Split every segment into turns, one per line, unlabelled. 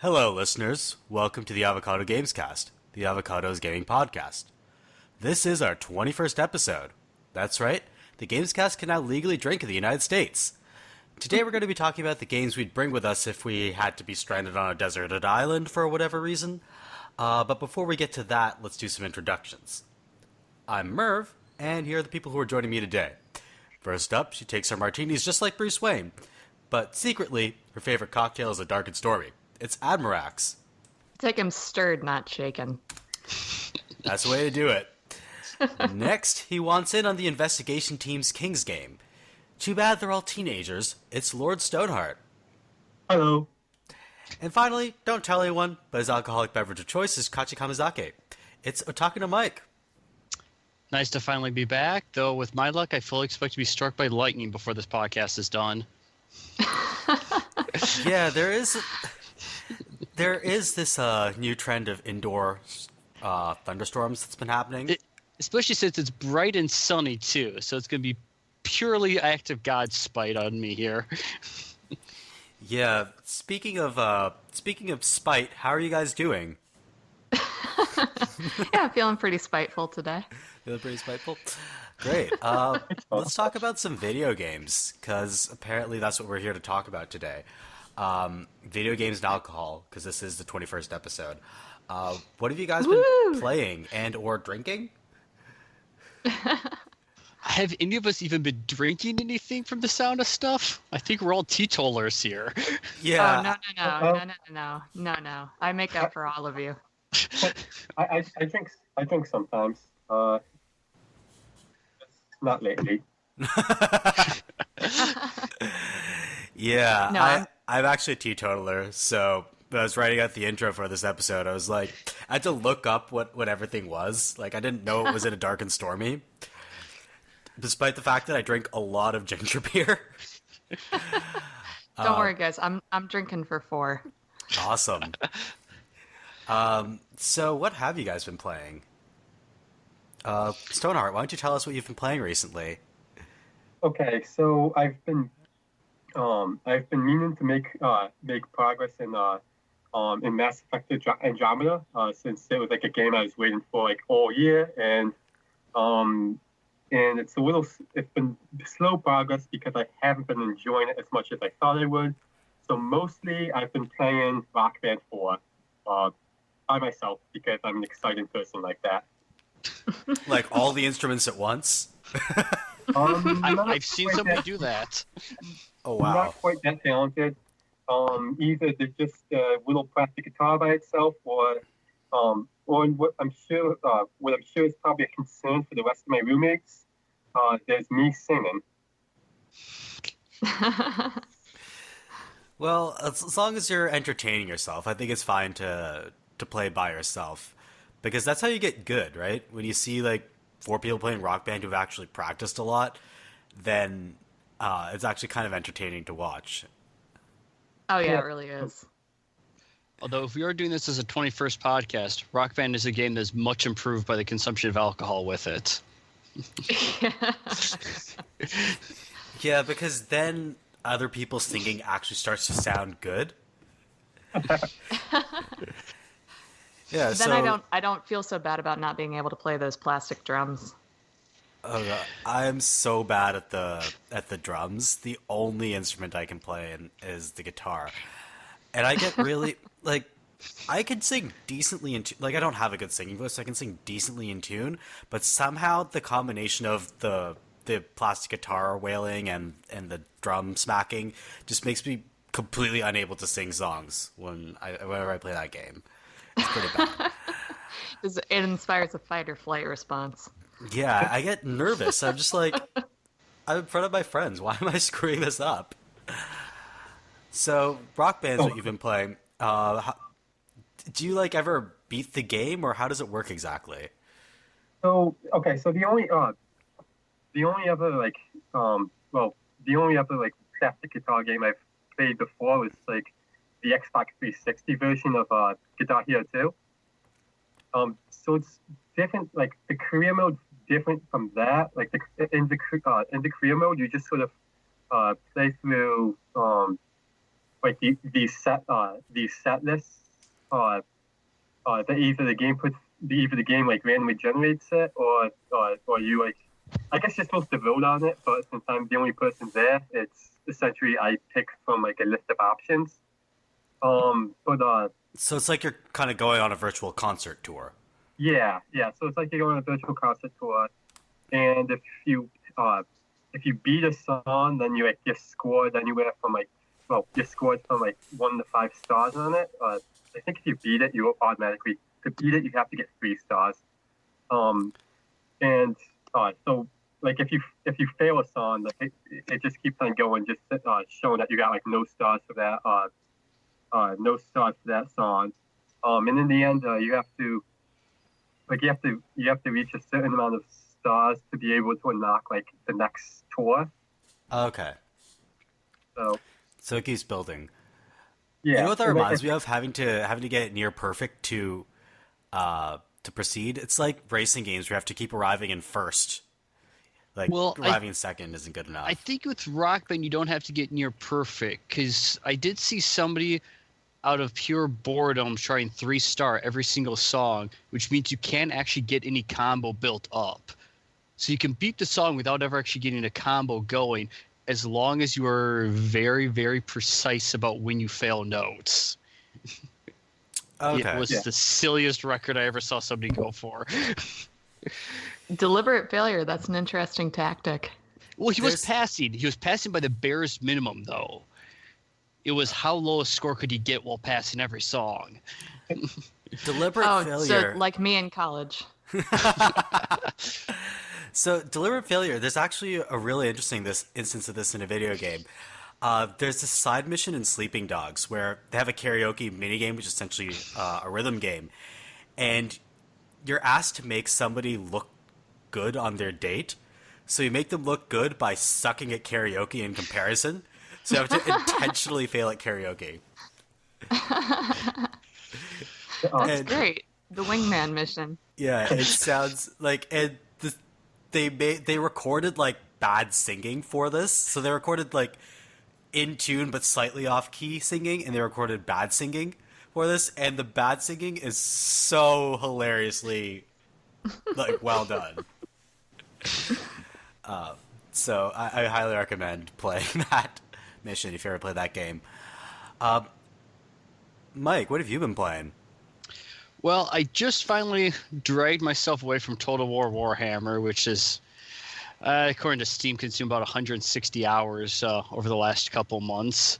Hello, listeners. Welcome to the Avocado Gamescast, the Avocado's gaming podcast. This is our 21st episode. That's right, the Gamescast can now legally drink in the United States. Today we're going to be talking about the games we'd bring with us if we had to be stranded on a deserted island for whatever reason. But before we get to that, let's do some introductions. I'm Merve, and here are the people who are joining me today. First up, she takes her martinis just like Bruce Wayne, but secretly, her favorite cocktail is a dark and stormy. It's Admirax.
Take him stirred, not shaken.
That's the way to do it. Next, he wants in on the investigation team's King's game. Too bad they're all teenagers. It's Lord Stoneheart.
Hello.
And finally, don't tell anyone, but his alcoholic beverage of choice is Kachi Kamizake. It's Otakunomike.
Nice to finally be back, though with my luck, I fully expect to be struck by lightning before this podcast is done.
Yeah, there is this new trend of indoor thunderstorms that's been happening.
Especially since it's bright and sunny, too, so it's going to be purely act of God's spite on me here.
Yeah, speaking of spite, how are you guys doing?
Yeah, feeling pretty spiteful today.
Feeling pretty spiteful? Great. Let's talk about some video games, because apparently that's what we're here to talk about today. Video games and alcohol, because this is the 21st episode. What have you guys been playing and or drinking?
Have any of us even been drinking anything from the sound of stuff? I think we're all teetotalers here.
Yeah.
Oh, no. I make up for all of you.
I drink sometimes. Not lately.
Yeah,
No,
I'm actually a teetotaler, so when I was writing out the intro for this episode, I was like, I had to look up what everything was. Like, I didn't know it was in a dark and stormy, despite the fact that I drink a lot of ginger beer.
Don't worry, guys. I'm drinking for 4.
Awesome. So what have you guys been playing? Stoneheart, why don't you tell us what you've been playing recently?
Okay, so I've been meaning to make progress in Mass Effect Andromeda since it was like a game I was waiting for like all year, and it's been slow progress because I haven't been enjoying it as much as I thought I would. So mostly I've been playing Rock Band 4 by myself because I'm an exciting person like that.
Like all the instruments at once?
I've seen somebody do that.
Oh, wow.
I'm not quite that talented. Either they're just a little plastic guitar by itself, or what I'm sure is probably a concern for the rest of my roommates. There's me singing.
Well, as long as you're entertaining yourself, I think it's fine to play by yourself. Because that's how you get good, right? When you see, like, 4 people playing Rock Band who've actually practiced a lot, then it's actually kind of entertaining to watch.
Oh, yeah, it really is.
Although if we are doing this as a 21st podcast, Rock Band is a game that's much improved by the consumption of alcohol with it.
Yeah, because then other people singing actually starts to sound good. Yeah,
Then I don't feel so bad about not being able to play those plastic drums.
Oh God, I'm so bad at the drums. The only instrument I can play is the guitar, and I get really like I can sing decently in like I don't have a good singing voice, so I can sing decently in tune. But somehow the combination of the plastic guitar wailing and the drum smacking just makes me completely unable to sing songs whenever I play that game. It's pretty bad.
It inspires a fight or flight response.
Yeah, I get nervous. I'm just like, I'm in front of my friends. Why am I screwing this up? So, Rock Band's what you've been playing. Do you like ever beat the game, or how does it work exactly?
So the only other plastic guitar game I've played before was like the Xbox 360 version of Guitar Hero 2. So it's different. Like the career mode, different from that. Like in the career mode, you just sort of play through like these set lists that either the game like randomly generates it, or you like, I guess you're supposed to vote on it, but since I'm the only person there, it's essentially I pick from like a list of options.
So it's like you're kind of going on a virtual concert tour.
Yeah. So it's like you're going on a virtual concert tour, and if you beat a song, then you're scored anywhere from you're scored from 1 to 5 stars on it. I think if you beat it, you automatically, to beat it, you have to get 3 stars. So like if you fail a song, like it just keeps on going, just showing that you got like no stars for that song. And in the end, you have to reach a certain amount of stars to be able to unlock like the next tour.
Okay. So it keeps building.
Yeah.
You know what that reminds me of? Having to get near perfect to proceed. It's like racing games where you have to keep arriving in first. Arriving in second isn't good enough.
I think with Rock Band you don't have to get near perfect, because I did see somebody out of pure boredom trying 3-star every single song, which means you can't actually get any combo built up. So you can beat the song without ever actually getting a combo going, as long as you are very, very precise about when you fail notes.
Okay.
It was the silliest record I ever saw somebody go for.
Deliberate failure. That's an interesting tactic.
Well, he was passing. He was passing by the barest minimum, though. It was how low a score could he get while passing every song.
Deliberate failure.
So like me in college.
So deliberate failure. There's actually a really interesting instance of this in a video game. There's this side mission in Sleeping Dogs where they have a karaoke minigame, which is essentially a rhythm game, and you're asked to make somebody look good on their date. So you make them look good by sucking at karaoke in comparison. So you have to intentionally fail at karaoke.
That's great. The wingman mission.
Yeah, it sounds like, and they recorded like bad singing for this. So they recorded like in tune but slightly off key singing, and they recorded bad singing for this. And the bad singing is so hilariously like well done. So I highly recommend playing that mission if you ever play that game. Mike, what have you been playing?
Well, I just finally dragged myself away from Total War Warhammer, which is, according to Steam, consumed about 160 hours over the last couple months.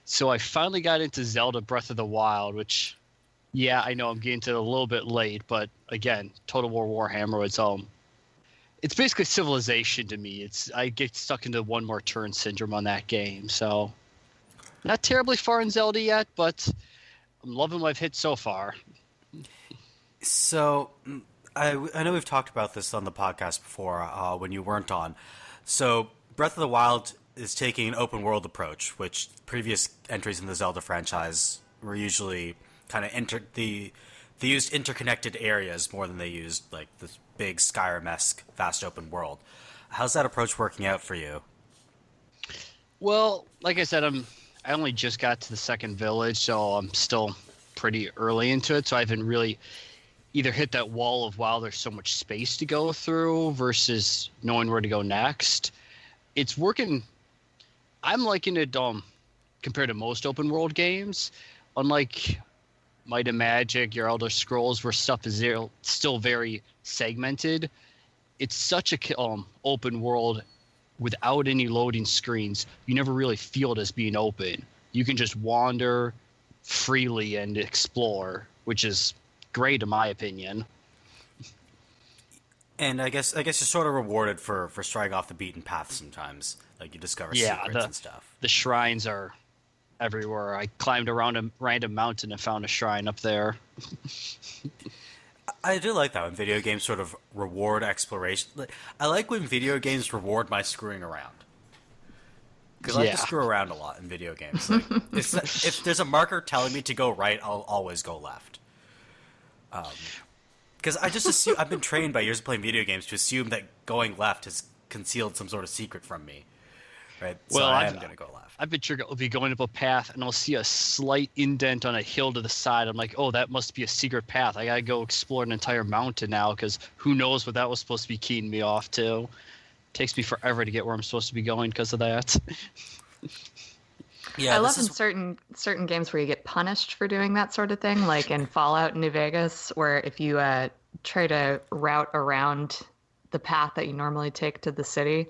So I finally got into Zelda Breath of the Wild, which, yeah, I know I'm getting to it a little bit late, but again, Total War Warhammer, it's basically Civilization to me. I get stuck into one more turn syndrome on that game. So not terribly far in Zelda yet, but I'm loving what I've hit so far.
So I know we've talked about this on the podcast before when you weren't on. So Breath of the Wild is taking an open world approach, which previous entries in the Zelda franchise were usually kind of they used interconnected areas more than they used like this big Skyrim-esque vast open world. How's that approach working out for you?
Well, like I said, I only just got to the second village, so I'm still pretty early into it. So I haven't really either hit that wall of, wow, there's so much space to go through, versus knowing where to go next. It's working. I'm liking it compared to most open world games. Unlike Might and Magic, your Elder Scrolls, where stuff is still very segmented. It's such a open world without any loading screens. You never really feel it as being open. You can just wander freely and explore, which is great in my opinion.
And I guess you're sort of rewarded for straying off the beaten path sometimes. Like you discover secrets and stuff.
The shrines are everywhere. I climbed around a random mountain and found a shrine up there.
I do like that when video games sort of reward exploration. I like when video games reward my screwing around. Because I like to screw around a lot in video games. Like, if there's a marker telling me to go right, I'll always go left. Because I just assume I've been trained by years of playing video games to assume that going left has concealed some sort of secret from me. right?
Well,
so I am going to go left.
I've been sure I'll be going up a path and I'll see a slight indent on a hill to the side. I'm like, oh, that must be a secret path. I gotta go explore an entire mountain now because who knows what that was supposed to be keying me off to. Takes me forever to get where I'm supposed to be going because of that.
Yeah,
I love in certain games where you get punished for doing that sort of thing, like in Fallout New Vegas, where if you try to route around the path that you normally take to the city,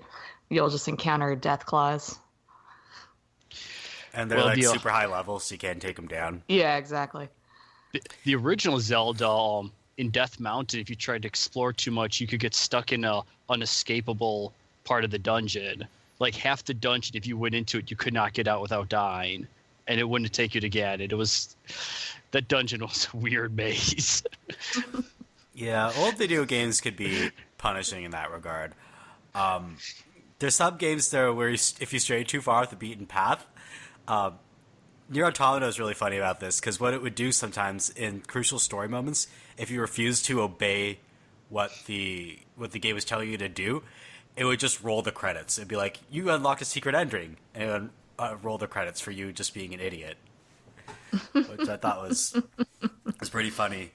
you'll just encounter a death clause.
And they're like super high level, so you can't take them down.
Yeah, exactly.
The original Zelda in Death Mountain, if you tried to explore too much, you could get stuck in a unescapable part of the dungeon. Like half the dungeon, if you went into it, you could not get out without dying, and it wouldn't take you to get it. That dungeon was a weird maze.
Yeah, old video games could be punishing in that regard. There's some games though where if you stray too far off the beaten path, Nier Automata is really funny about this because what it would do sometimes in crucial story moments, if you refuse to obey what the game was telling you to do, it would just roll the credits. It'd be like, you unlocked a secret ending, and it would roll the credits for you just being an idiot, which I thought was pretty funny.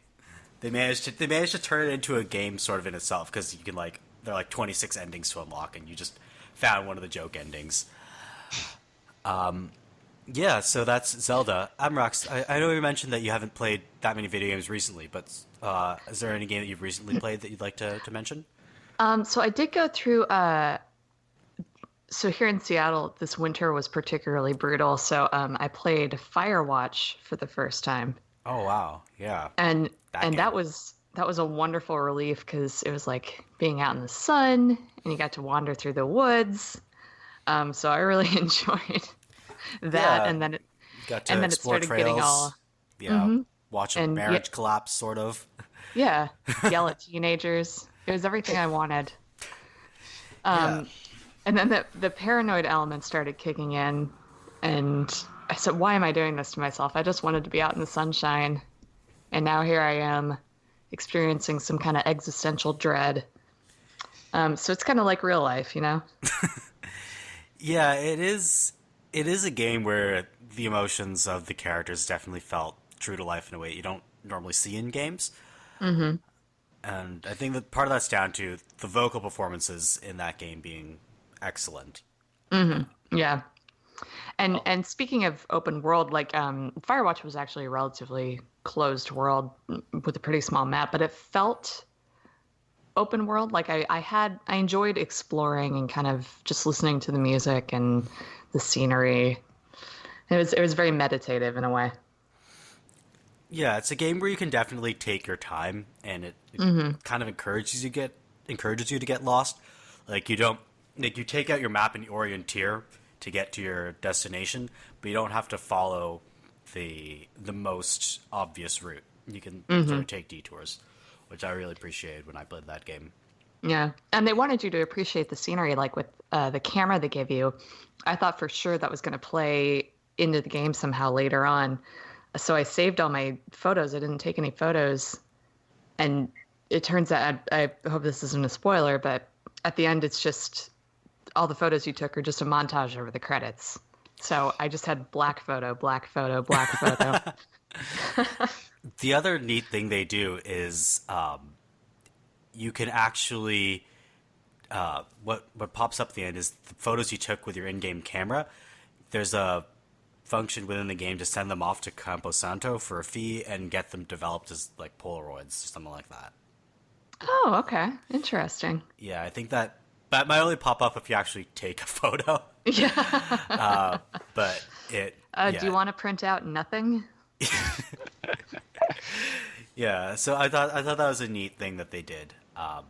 They managed to turn it into a game sort of in itself because you can there are like 26 endings to unlock, and you just found one of the joke endings. Yeah, so that's Zelda. Admirax, I know you mentioned that you haven't played that many video games recently, but is there any game that you've recently played that you'd like to mention?
So I did go through. So here in Seattle, this winter was particularly brutal. So I played Firewatch for the first time.
Oh wow, yeah.
And that was a wonderful relief because it was like being out in the sun, and you got to wander through the woods. So I really enjoyed that, and then it started
trails,
getting all
watch a marriage collapse, sort of.
Yeah, yell at teenagers. It was everything I wanted. And then the paranoid element started kicking in, and I said, why am I doing this to myself? I just wanted to be out in the sunshine, and now here I am experiencing some kind of existential dread. So it's kind of like real life, you know?
Yeah, it is a game where the emotions of the characters definitely felt true to life in a way you don't normally see in games. Mm-hmm. And I think that part of that's down to the vocal performances in that game being excellent.
Mm-hmm. Yeah. And speaking of open world, like Firewatch was actually a relatively closed world with a pretty small map, but it felt open world. Like I enjoyed exploring and kind of just listening to the music and the scenery. It was very meditative in a way.
Yeah, it's a game where you can definitely take your time, and it kind of encourages you to get lost. Like you take out your map and you orienteer to get to your destination, but you don't have to follow the most obvious route. You can sort of take detours, which I really appreciated when I played that game.
Yeah, and they wanted you to appreciate the scenery, like with the camera they gave you. I thought for sure that was going to play into the game somehow later on. So I saved all my photos. I didn't take any photos. And it turns out, I hope this isn't a spoiler, but at the end, it's just all the photos you took are just a montage over the credits. So I just had black photo, black photo, black photo.
The other neat thing they do is you can actually what pops up at the end is the photos you took with your in-game camera. There's a function within the game to send them off to Campo Santo for a fee and get them developed as like Polaroids or something like that.
Oh, okay. Interesting.
Yeah, I think that might only pop up if you actually take a photo.
Yeah.
But it...
Do you want to print out nothing?
Yeah, so I thought that was a neat thing that they did. But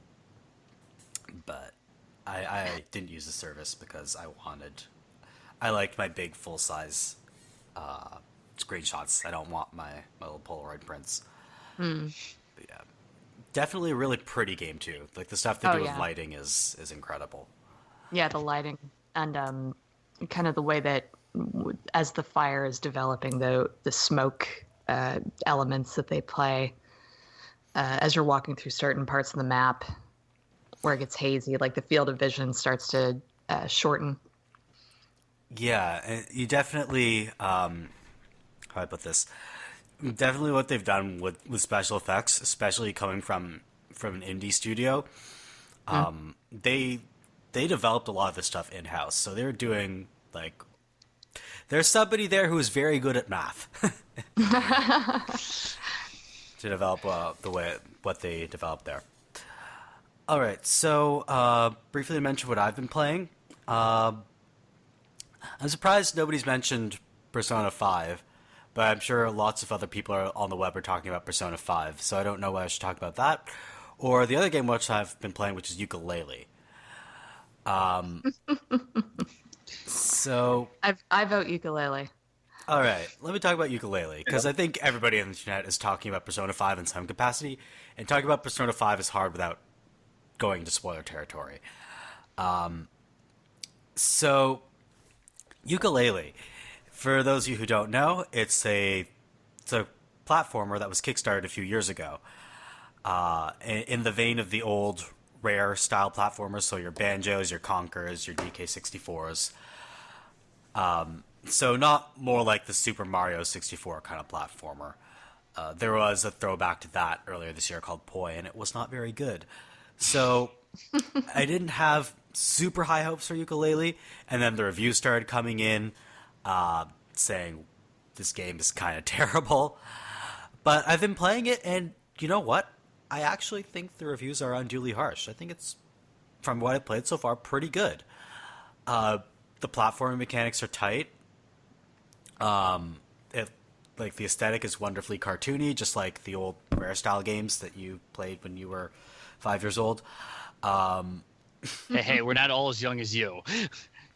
I didn't use the service because I liked my big full-size screenshots. I don't want my little Polaroid prints. But yeah, definitely a really pretty game too. Like the stuff they do with lighting is incredible.
Yeah, the lighting and kind of the way that as the fire is developing, the smoke elements that they play as you're walking through certain parts of the map where it gets hazy, like the field of vision starts to shorten.
Yeah, and you definitely, how do I put this? Definitely what they've done with special effects, especially coming from an indie studio.
Mm.
They they developed a lot of this stuff in house, so they're doing like there's somebody there who is very good at math to develop the way what they developed there. All right, so briefly to mention what I've been playing. Uh, I'm surprised nobody's mentioned Persona 5, but I'm sure lots of other people are on the web are talking about Persona 5, so I don't know whether I should talk about that or the other game which I've been playing, which is Ukulele. So,
I vote ukulele.
all right, let me talk about Ukulele because I think everybody on the internet is talking about Persona 5 in some capacity, and talking about Persona 5 is hard without going into spoiler territory. So, Ukulele, for those of you who don't know, it's a platformer that was kickstarted a few years ago. In the vein of the old Rare style platformers, so your Banjos, your Conkers, your DK64s. So not more like the Super Mario 64 kind of platformer. There was a throwback to that earlier this year called Poi, and it was not very good. So I didn't have super high hopes for Ukulele, and then the reviews started coming in saying this game is kind of terrible. But I've been playing it, and you know what? I actually think the reviews are unduly harsh. I think it's, from what I've played so far, pretty good. The platforming mechanics are tight. It like the aesthetic is wonderfully cartoony, just like the old Rare style games that you played when you were 5 years old.
Hey, we're not all as young as you.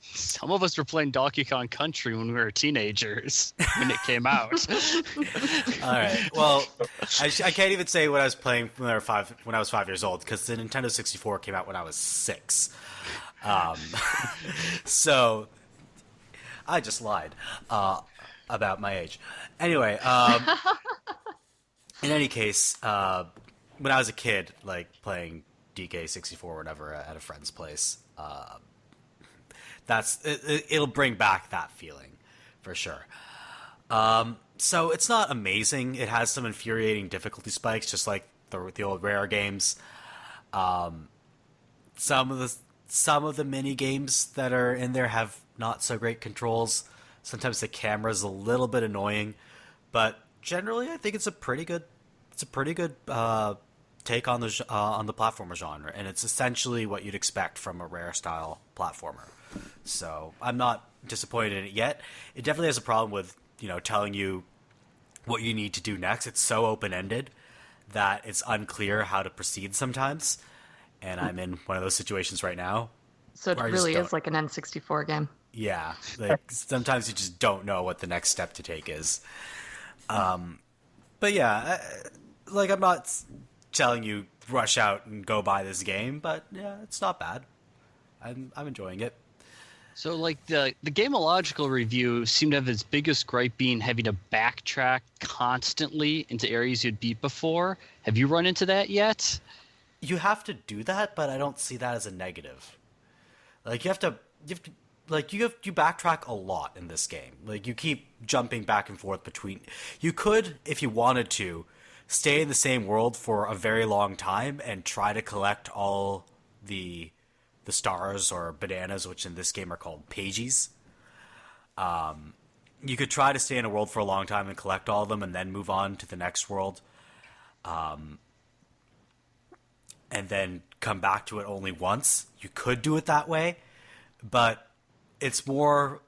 Some of us were playing Donkey Kong Country when we were teenagers when it came out.
All right. Well, I can't even say what I was playing when I was 5 years old because the Nintendo 64 came out when I was 6. Um, so I just lied about my age. Anyway, in any case, when I was a kid, like playing DK64 or whatever at a friend's place, it'll bring back that feeling for sure. So it's not amazing. It has some infuriating difficulty spikes, just like the old Rare games. Some of the mini games that are in there have not so great controls. Sometimes the camera's a little bit annoying, but generally, I think it's a pretty good take on the platformer genre, and it's essentially what you'd expect from a Rare style platformer. So I'm not disappointed in it yet. It definitely has a problem with telling you what you need to do next. It's so open ended that it's unclear how to proceed sometimes, and I'm in one of those situations right now.
So it
where I just
really
don't-
is like an N64 game.
Yeah, like sometimes you just don't know what the next step to take is. But yeah, like I'm not telling you rush out and go buy this game, but yeah, it's not bad. I'm enjoying it.
So, like, the Gameological review seemed to have its biggest gripe being having to backtrack constantly into areas you'd beat before. Have you run into that yet?
You have to do that, but I don't see that as a negative. Like you backtrack a lot in this game. Like you keep jumping back and forth between. You could, if you wanted to, stay in the same world for a very long time and try to collect all the stars or bananas, which in this game are called pages. You could try to stay in a world for a long time and collect all of them, and then move on to the next world, and then come back to it only once. You could do it that way, but it's more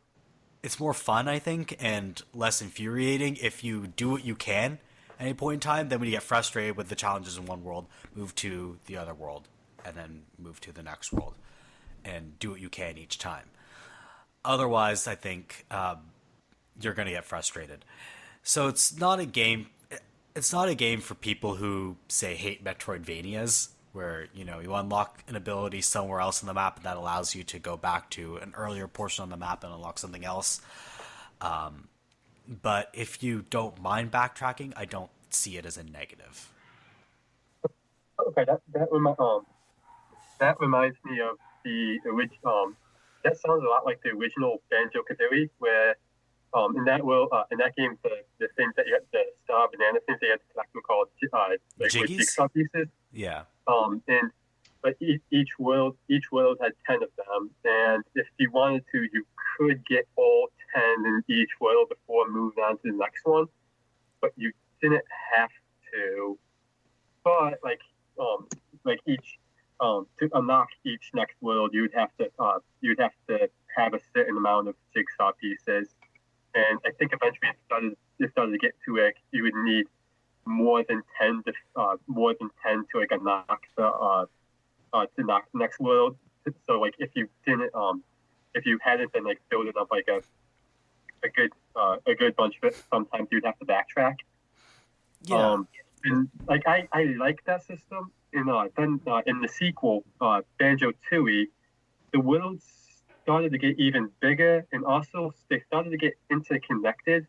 fun, I think, and less infuriating if you do what you can at any point in time. Then when you get frustrated with the challenges in one world, move to the other world, and then move to the next world, and do what you can each time. Otherwise, I think you're going to get frustrated. So it's not a game. It's not a game for people who say hate Metroidvanias, where you unlock an ability somewhere else on the map, and that allows you to go back to an earlier portion on the map and unlock something else. But if you don't mind backtracking, I don't see it as a negative.
Okay, that reminds me of the original that sounds a lot like the original Banjo-Kazooie, where in that game, the things that you had, the star banana things that you had to collect were called like
Jiggies?
jigsaw pieces.
Yeah.
And but each world had 10 of them, and if you wanted to, you could get all 10 in each world before moving on to the next one, but you didn't have to. But each to unlock each next world, you'd have to have a certain amount of jigsaw pieces, and I think eventually it started to get to like you would need more than 10 to like unlock to knock the next world. So like if you hadn't been like building up like a good bunch of it, sometimes you'd have to backtrack.
Yeah.
And like I like that system. In the sequel, Banjo-Tooie, the worlds started to get even bigger, and also they started to get interconnected.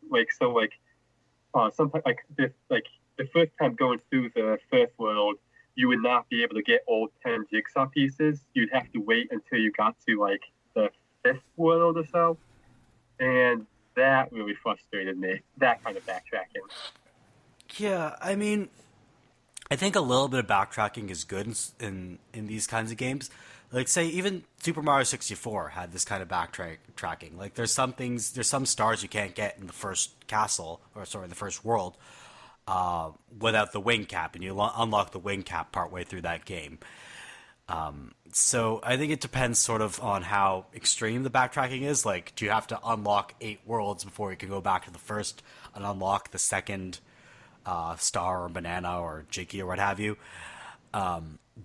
Sometimes the first time going through the first world, you would not be able to get all 10 jigsaw pieces. You'd have to wait until you got to like the fifth world or so, and that really frustrated me. That kind of backtracking.
Yeah, I mean, I think a little bit of backtracking is good in these kinds of games. Like, say, even Super Mario 64 had this kind of backtracking. Like, there's some stars you can't get in the first castle, the first world, without the wing cap, and you unlock the wing cap partway through that game. So I think it depends sort of on how extreme the backtracking is. Like, do you have to unlock 8 worlds before you can go back to the first and unlock the second star or banana or Jiggy or what have you?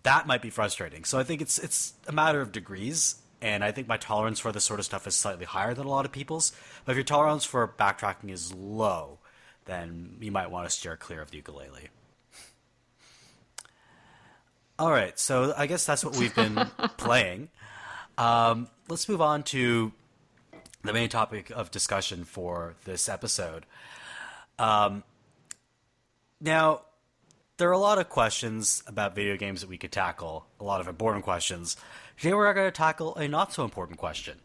That might be frustrating. So I think it's a matter of degrees, and I think my tolerance for this sort of stuff is slightly higher than a lot of people's. But if your tolerance for backtracking is low, then you might want to steer clear of the ukulele. All right, so I guess that's what we've been playing. Let's move on to the main topic of discussion for this episode. Now, there are a lot of questions about video games that we could tackle, a lot of important questions. Today we're going to tackle a not-so-important question,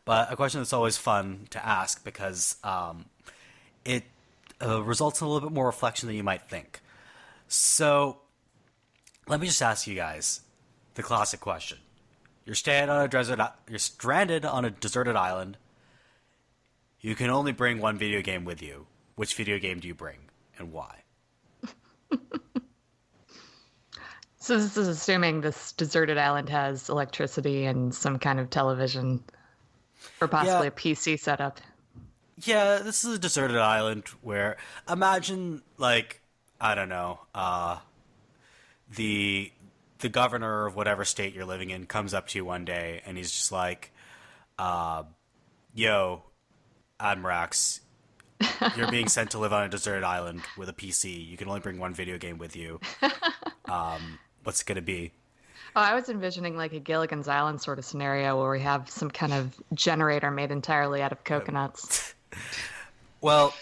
but a question that's always fun to ask because it results in a little bit more reflection than you might think. So, let me just ask you guys the classic question. You're stranded on a deserted island. You can only bring one video game with you. Which video game do you bring, and why?
So this is assuming this deserted island has electricity and some kind of television, or possibly a PC setup.
Yeah, this is a deserted island where, imagine, like, I don't know, the governor of whatever state you're living in comes up to you one day and he's just like, yo, Admirax, you're being sent to live on a deserted island with a PC. You can only bring one video game with you. What's it going to be?
Oh, I was envisioning like a Gilligan's Island sort of scenario where we have some kind of generator made entirely out of coconuts.
Well,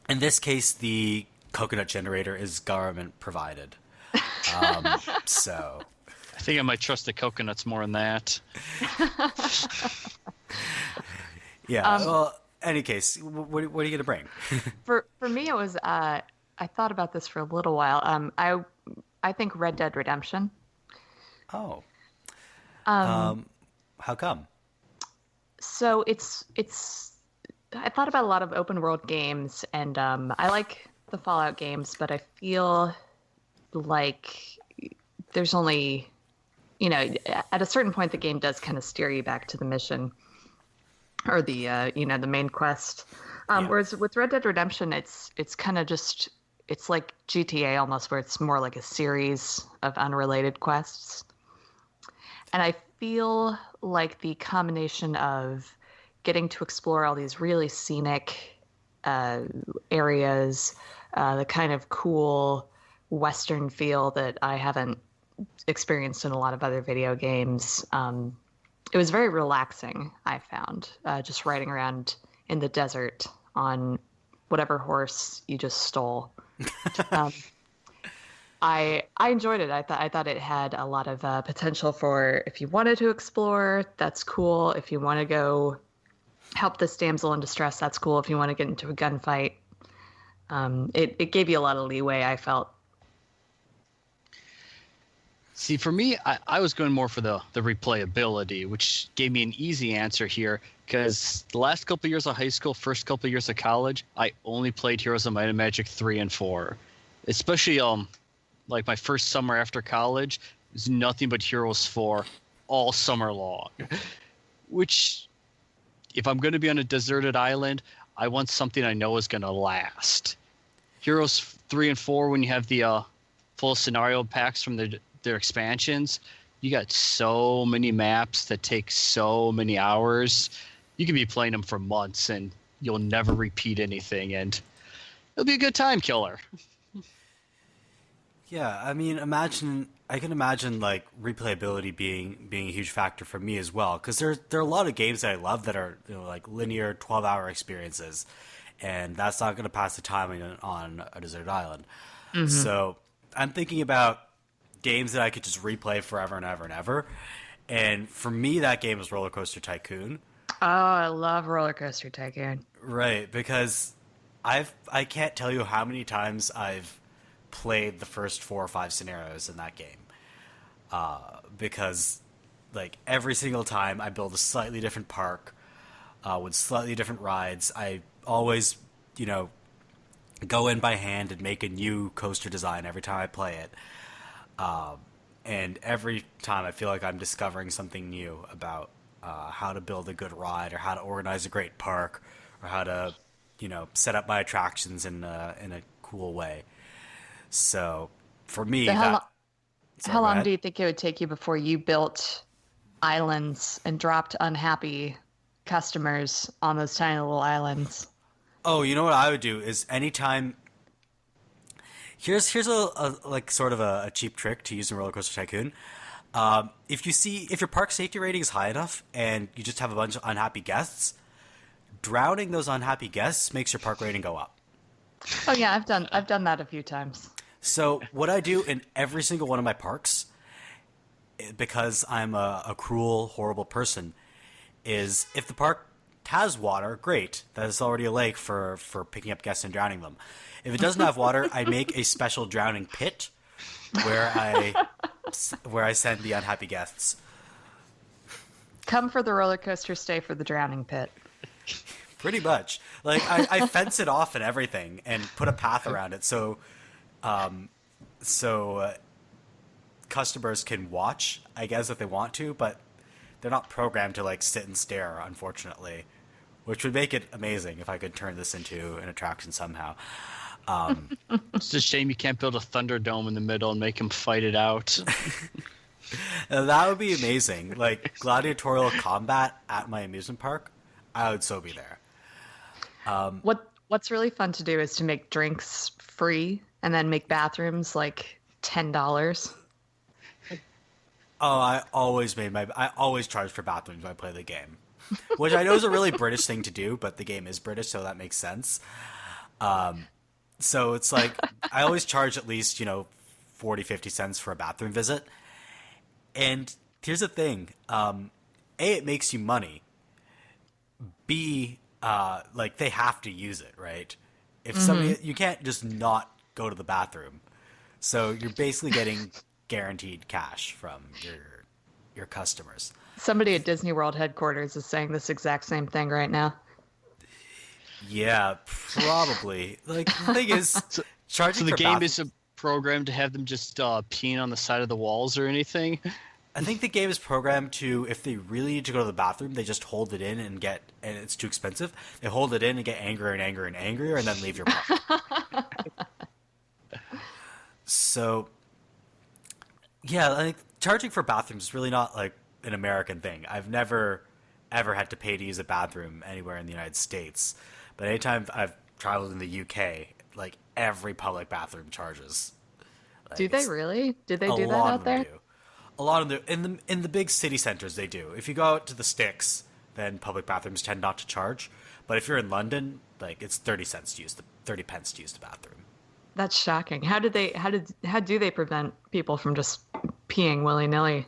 in this case, the coconut generator is government provided. So
I think I might trust the coconuts more than that.
Yeah. Well, any case, what are you going to bring?
For me, it was I thought about this for a little while. I think Red Dead Redemption.
Oh. How come?
So it's I thought about a lot of open world games, and I like the Fallout games, but I feel like there's only, at a certain point the game does kind of steer you back to the mission or the the main quest. Whereas with Red Dead Redemption, it's kind of just, it's like GTA almost, where it's more like a series of unrelated quests. And I feel like the combination of getting to explore all these really scenic areas, the kind of cool Western feel that I haven't experienced in a lot of other video games. It was very relaxing, I found, just riding around in the desert on whatever horse you just stole. I enjoyed it. I thought it had a lot of potential for if you wanted to explore, that's cool. If you want to go help this damsel in distress, that's cool. If you want to get into a gunfight, it gave you a lot of leeway, I felt.
See, for me, I was going more for the replayability, which gave me an easy answer here. Because the last couple of years of high school, first couple of years of college, I only played Heroes of Might and Magic 3 and 4. Especially like my first summer after college, it was nothing but Heroes 4 all summer long. Which, if I'm going to be on a deserted island, I want something I know is going to last. Heroes 3 and 4, when you have the full scenario packs from their expansions, you got so many maps that take so many hours. You could be playing them for months and you'll never repeat anything, and it'll be a good time killer.
Yeah, I mean, I can imagine like replayability being a huge factor for me as well, because there are a lot of games that I love that are, you know, like linear 12-hour experiences, and that's not going to pass the time on a deserted island. Mm-hmm. So I'm thinking about games that I could just replay forever and ever and ever. And for me, that game is Roller Coaster Tycoon.
Oh, I love Roller Coaster Tycoon.
Right, because I can't tell you how many times I've played the first 4 or 5 scenarios in that game. Because like every single time I build a slightly different park with slightly different rides. I always, you know, go in by hand and make a new coaster design every time I play it. And every time I feel like I'm discovering something new about how to build a good ride, or how to organize a great park, or how to, you know, set up my attractions in a cool way. So for me,
so how long
ahead.
do you think it would take you before you built islands and dropped unhappy customers on those tiny little islands?
Oh, you know what I would do is anytime. Here's a like sort of a cheap trick to use in Roller Coaster Tycoon. If your park safety rating is high enough and you just have a bunch of unhappy guests, drowning those unhappy guests makes your park rating go up.
Oh yeah, I've done that a few times.
So what I do in every single one of my parks, because I'm a cruel, horrible person, is if the park has water, great. That is already a lake for picking up guests and drowning them. If it doesn't have water, I make a special drowning pit where I send the unhappy guests.
Come for the roller coaster, stay for the drowning pit.
Pretty much. Like I fence it off and everything and put a path around it so customers can watch, I guess, if they want to, but they're not programmed to like sit and stare, unfortunately, which would make it amazing if I could turn this into an attraction somehow.
It's a shame you can't build a Thunderdome in the middle and make them fight it out.
That would be amazing. Like gladiatorial combat at my amusement park, I would so be there.
What's really fun to do is to make drinks free and then make bathrooms like $10.
Oh, I always charge for bathrooms when I play the game, which I know is a really British thing to do, but the game is British, so that makes sense. So it's like I always charge at least, 40, 50 cents for a bathroom visit. And here's the thing. A, it makes you money. B, like they have to use it, right? If somebody, you can't just not go to the bathroom. So you're basically getting guaranteed cash from your customers.
Somebody at Disney World headquarters is saying this exact same thing right now.
Yeah, probably. Like the thing is, charging.
So the game isn't programmed to have them just peeing on the side of the walls or anything.
I think the game is programmed to, if they really need to go to the bathroom, they just hold it in and it's too expensive. They hold it in and get angrier and angrier and angrier, and then leave your park. So, yeah, like charging for bathrooms is really not like an American thing. I've never ever had to pay to use a bathroom anywhere in the United States. But anytime I've traveled in the UK, like every public bathroom charges. Like,
do they really? Did they do that out there?
A lot of them in the big city centers they do. If you go out to the sticks, then public bathrooms tend not to charge. But if you're in London, like it's 30 pence to use the bathroom.
That's shocking. How do they prevent people from just peeing willy-nilly?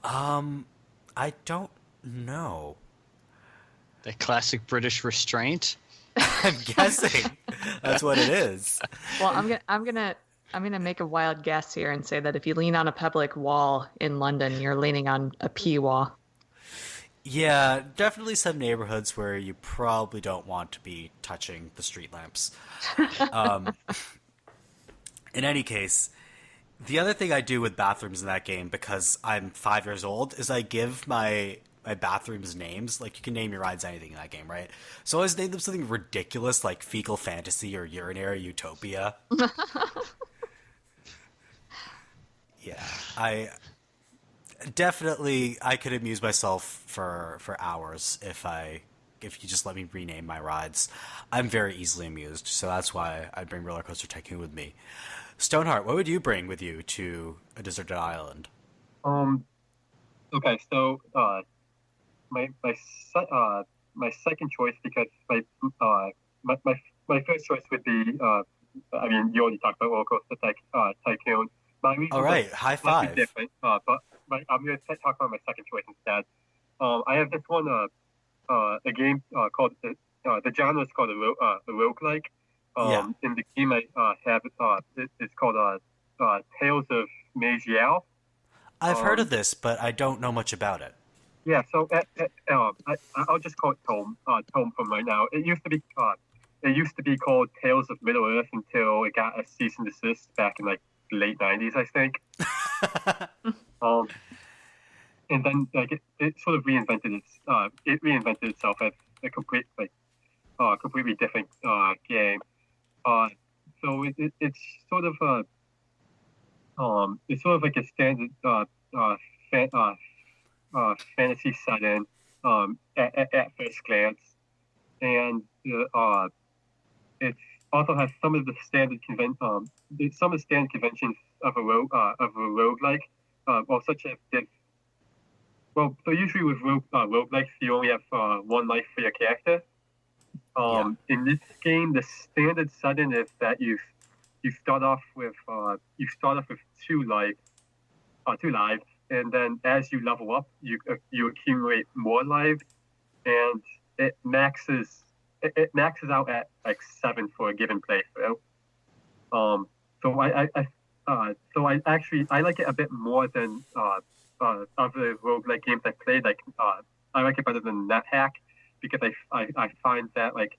I don't know.
The classic British restraint.
I'm guessing that's what it is.
Well, I'm gonna make a wild guess here and say that if you lean on a public wall in London, you're leaning on a pee wall.
Yeah, definitely some neighborhoods where you probably don't want to be touching the street lamps. In any case, the other thing I do with bathrooms in that game, because I'm 5 years old, is I give my bathrooms names. Like, you can name your rides anything in that game, right? So I always name them something ridiculous like Fecal Fantasy or Urinary Utopia. Yeah, I could amuse myself for hours if you just let me rename my rides. I'm very easily amused, so that's why I bring Roller Coaster Tycoon with me. Stoneheart, what would you bring with you to a deserted island?
Okay, so my second choice, because my first choice would be I mean, you already talked about Roller Coaster Tycoon. My reason
All right, high five.
different, but I'm going to talk about my second choice instead. I have this one a game called the genre is called a roguelike. In the game I have it's called Tales of Magial.
I've heard of this, but I don't know much about it.
Yeah, so I'll just call it Tome from right now. It used to be called Tales of Middle Earth until it got a cease and desist back in like the late '90s, I think. And then like it sort of reinvented itself as a completely different game. So it's sort of like a standard fantasy setting at first glance, and it also has some of the standard conventions of a roguelike, such as this. Well, so usually with roguelikes, you only have one life for your character. In this game, the standard setting is that you start off with two lives, and then as you level up, you accumulate more lives, and it maxes out at like 7 for a given playthrough. So I actually like it a bit more than other roguelike games I played. Like I like it better than NetHack because I find that like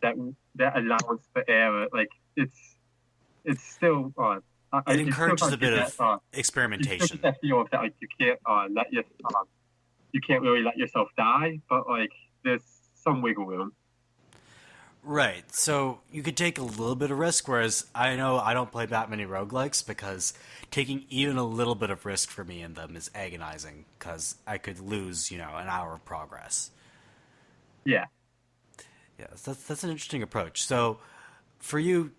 that allowance for error, like it's still
it encourages a bit of experimentation.
You that feel that like you can't really let yourself die, but like there's some wiggle room.
Right, so you could take a little bit of risk, whereas I know I don't play that many roguelikes because taking even a little bit of risk for me in them is agonizing because I could lose, an hour of progress.
Yeah.
Yeah, that's an interesting approach. So for you,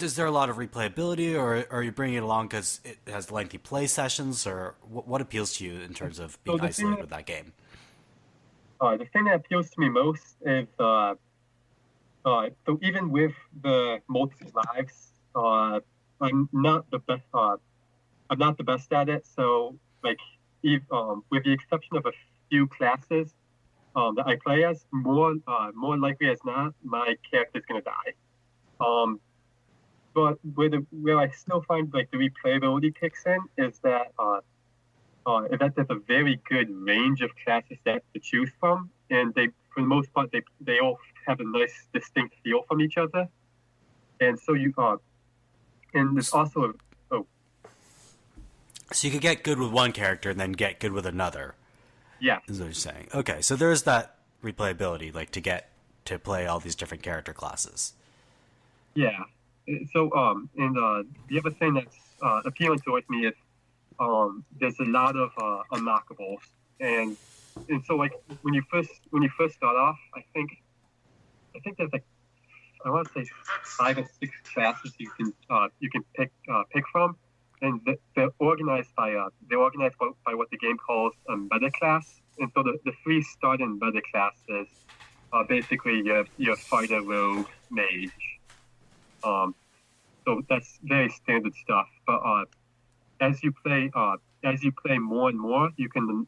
is there a lot of replayability, or are you bringing it along because it has lengthy play sessions, or what appeals to you in terms of being isolated with that game?
The thing that appeals to me most is so even with the multiple lives, I'm not the best. I'm not the best at it. So like, with the exception of a few classes that I play as, more likely as not, my character's gonna die. But where I still find like the replayability kicks in is that there's a very good range of classes to choose from, and for the most part they all have a nice distinct feel from each other, and so and there's also
so you could get good with one character and then get good with another.
Yeah,
is what you're saying. Okay, so there's that replayability, like to get to play all these different character classes.
Yeah. So and the other thing that's appealing towards me is there's a lot of unlockables, and so like when you first start off, I think there's like I want to say 5 or 6 classes you can pick from, and they're organized by what the game calls a meta class, and so the 3 starting meta classes are basically your fighter, rogue, mage, So that's very standard stuff. But as you play more and more, you can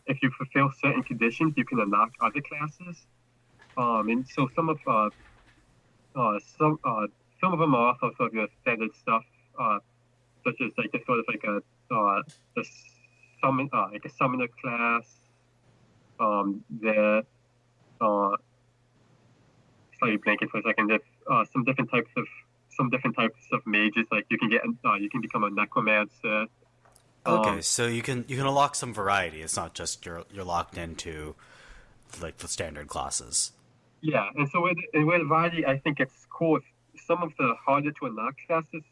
if you fulfill certain conditions, you can unlock other classes. And so some of them are also sort of your standard stuff, such as like a sort of like a summon like a summoner class. There, slightly blanking for a second. There's some different types of mages. Like you can become a necromancer.
Okay, so you can unlock some variety. It's not just you're locked into like the standard classes.
Yeah, and so with variety, I think it's cool. Some of the harder to unlock classes,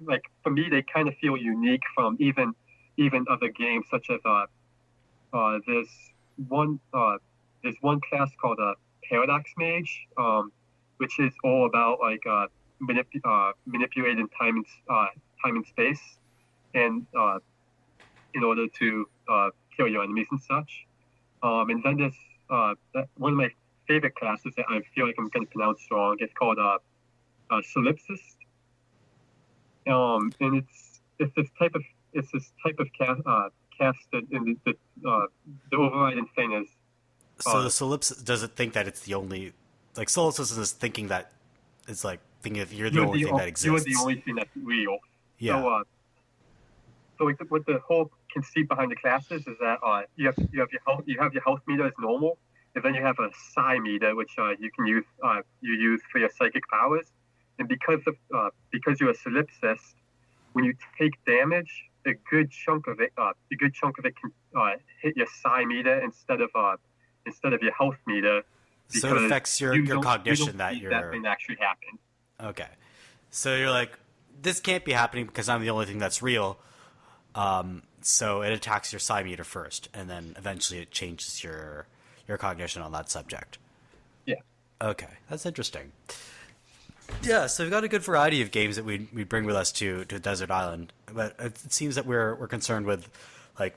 like for me, they kind of feel unique from even other games, such as there's one class called a Paradox Mage, which is all about like manipulating time and space, and in order to kill your enemies and such. And then there's one of my favorite classes that I feel like I'm going to pronounce wrong. It's called Solipsist. And it's this type of cast that in the overriding thing is.
So the Solipsist doesn't think that it's the only, like Solipsist is thinking that it's like thinking if you're the only thing that exists.
You're the only thing that's real.
Yeah.
So what the whole conceit behind the classes is that you have your health meter as normal, and then you have a psi meter which you use for your psychic powers. And because you're a solipsist, when you take damage, a good chunk of it can hit your psi meter instead of your health meter.
So it affects your cognition that
thing actually happened.
Okay, so you're like, this can't be happening because I'm the only thing that's real. So it attacks your psi meter first, and then eventually it changes your cognition on that subject.
Yeah.
Okay, that's interesting. Yeah, so we've got a good variety of games that we bring with us to Desert Island, but it seems that we're concerned with like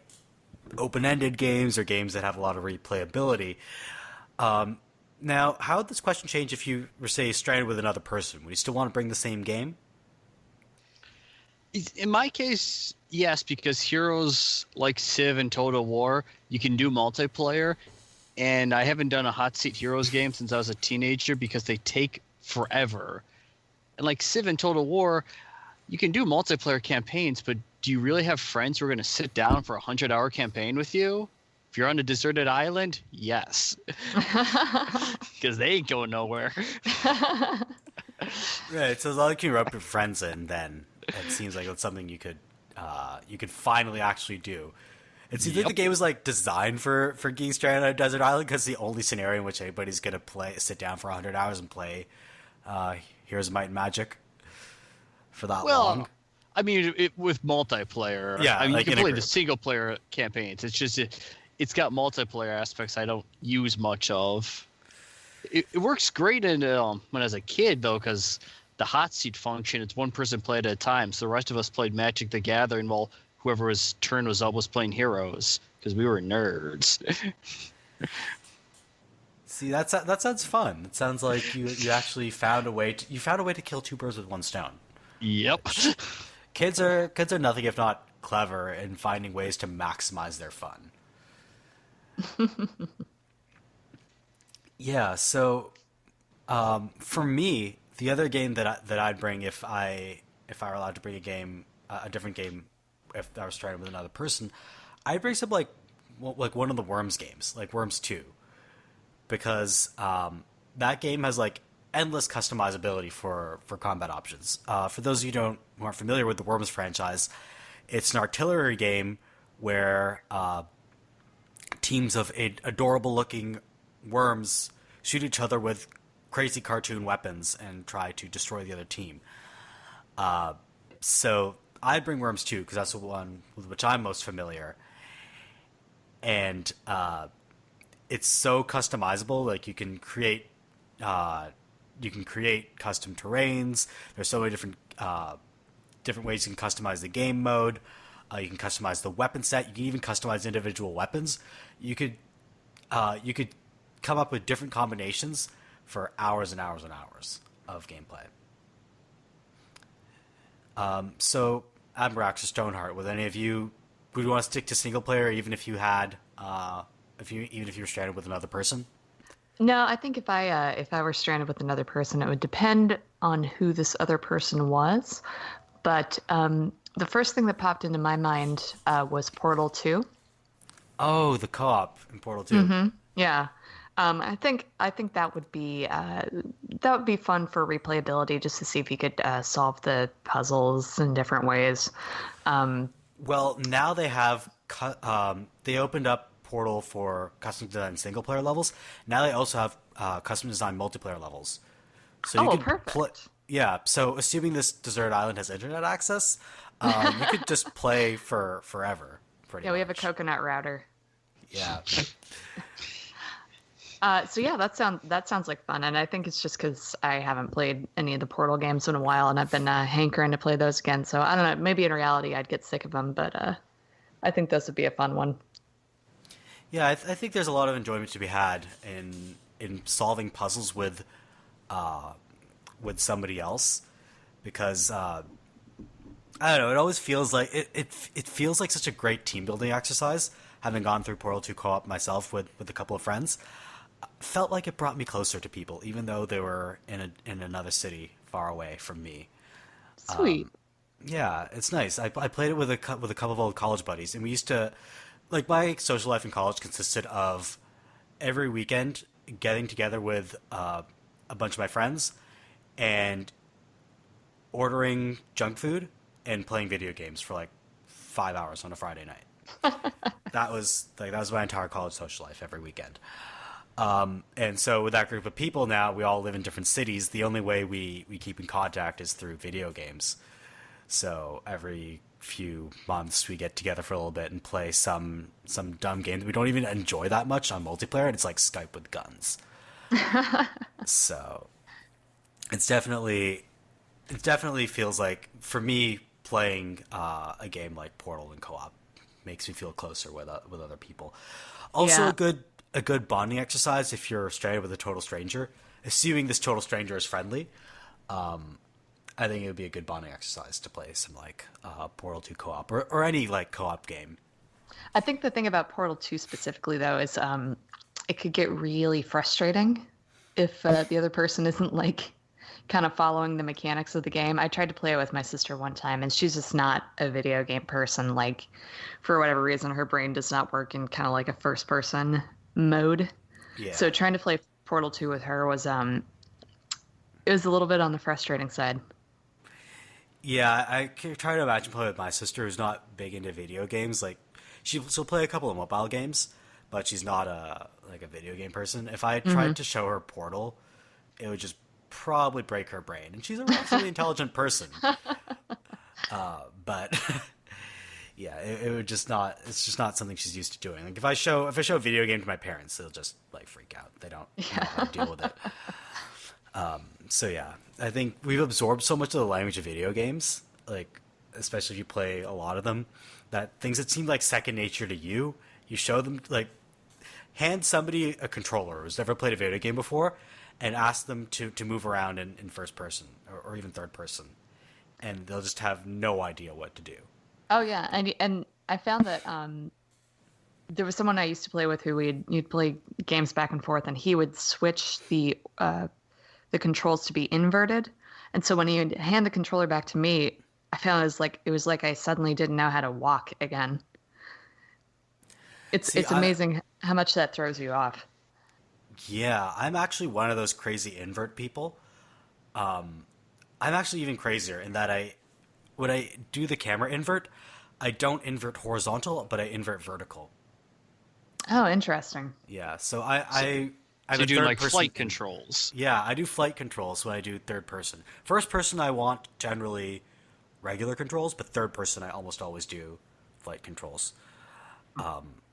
open-ended games or games that have a lot of replayability. Now, how would this question change if you were, say, stranded with another person? Would you still want to bring the same game?
In my case, yes, because heroes like Civ and Total War, you can do multiplayer, and I haven't done a Hot Seat Heroes game since I was a teenager because they take forever. And like Civ and Total War, you can do multiplayer campaigns, but do you really have friends who are going to sit down for a 100-hour campaign with you? If you're on a deserted island, yes. Because they ain't going nowhere.
Right, so as long as you rope your friends in, then it seems like it's something you could finally actually do. It seems like the game was like designed for getting stranded on a desert island because the only scenario in which anybody's gonna sit down for 100 hours and play Heroes of Might and Magic for that long.
I mean, with multiplayer.
Yeah,
I mean,
like
you
in
can
a
play
group.
the single player campaigns. It's just it's got multiplayer aspects I don't use much of. It works great when I was a kid though, because the hot seat function, it's one person played at a time. So the rest of us played Magic the Gathering while whoever's turn was up was playing Heroes because we were nerds.
See, that sounds fun. It sounds like you actually found a way to kill two birds with one stone.
Yep.
Kids are nothing if not clever in finding ways to maximize their fun. Yeah, so for me, the other game that I'd bring if I were allowed to bring a different game, if I was stranded with another person, I'd bring some like one of the Worms games, like Worms 2, because that game has like endless customizability for combat options. For those of you who aren't familiar with the Worms franchise, it's an artillery game where teams of adorable looking worms shoot each other with crazy cartoon weapons and try to destroy the other team. So I'd bring Worms 2 because that's the one with which I'm most familiar. And it's so customizable. Like you can create custom terrains. There's so many different ways you can customize the game mode. You can customize the weapon set. You can even customize individual weapons. You could come up with different combinations for hours and hours and hours. of gameplay. So Admirax or Stoneheart, would any of you would you want to stick to single player even if you had even if you were stranded with another person?
No, I think if I were stranded with another person, it would depend on who this other person was. But the first thing that popped into my mind was Portal 2.
Oh, the co-op in Portal 2.
Yeah. I think that would be fun for replayability, just to see if you could solve the puzzles in different ways.
Well, now they have they opened up Portal for custom design single player levels. Now they also have custom design multiplayer levels. So you
Oh,
could
perfect.
yeah. So assuming this desert island has internet access, you could just play for forever. Pretty
Yeah, we have a
much.
coconut router.
Yeah.
So yeah, that sounds like fun, and I think it's just because I haven't played any of the Portal games in a while, and I've been hankering to play those again. So I don't know, maybe in reality I'd get sick of them, but I think this would be a fun one.
Yeah, I think there's a lot of enjoyment to be had in solving puzzles with somebody else, because I don't know, it always feels like it feels like such a great team building exercise. Having gone through Portal 2 co-op myself with a couple of friends, felt like it brought me closer to people, even though they were in another city far away from me.
Sweet.
Yeah, it's nice. I played it with a couple of old college buddies, and we used to, like, my social life in college consisted of every weekend getting together with a bunch of my friends and ordering junk food and playing video games for like 5 hours on a Friday night. That was my entire college social life every weekend. And so with that group of people now, we all live in different cities. The only way we keep in contact is through video games. So every few months we get together for a little bit and play some dumb game that we don't even enjoy that much on multiplayer, and it's like Skype with guns. So it definitely feels like, for me, playing a game like Portal in co-op makes me feel closer with other people. Also,
Yeah.
a good bonding exercise if you're stranded with a total stranger. Assuming this total stranger is friendly, I think it would be a good bonding exercise to play some like Portal 2 co-op or any like co-op game.
I think the thing about Portal 2 specifically, though, is it could get really frustrating if the other person isn't like kind of following the mechanics of the game. I tried to play it with my sister one time, and she's just not a video game person. Like, for whatever reason, her brain does not work in kind of like a first person mode.
Yeah.
So trying to play Portal 2 with her was it was a little bit on the frustrating side.
Yeah, I can try to imagine playing with my sister, who's not big into video games. Like, she'll play a couple of mobile games, but she's not a video game person. If I tried to show her Portal, it would just probably break her brain. And she's a relatively intelligent person, but yeah, it would just not. It's just not something she's used to doing. Like, if I show a video game to my parents, they'll just like freak out. They don't know how to deal with it. So yeah, I think we've absorbed so much of the language of video games, like, especially if you play a lot of them, that things that seem like second nature to you, you show them, like, hand somebody a controller who's never played a video game before and ask them to move around in first person or even third person, and they'll just have no idea what to do.
Oh yeah, and I found that there was someone I used to play with who you'd play games back and forth, and he would switch the controls to be inverted, and so when he would hand the controller back to me, I found it was like I suddenly didn't know how to walk again. It's amazing how much that throws you off.
Yeah, I'm actually one of those crazy invert people. I'm actually even crazier in that when I do the camera invert, I don't invert horizontal, but I invert vertical.
Oh, interesting.
Yeah, so I'm
So
a
you do
third
like
person
flight
thing.
controls.
Yeah, I do flight controls when I do third person. First person, I want generally regular controls, but third person, I almost always do flight controls.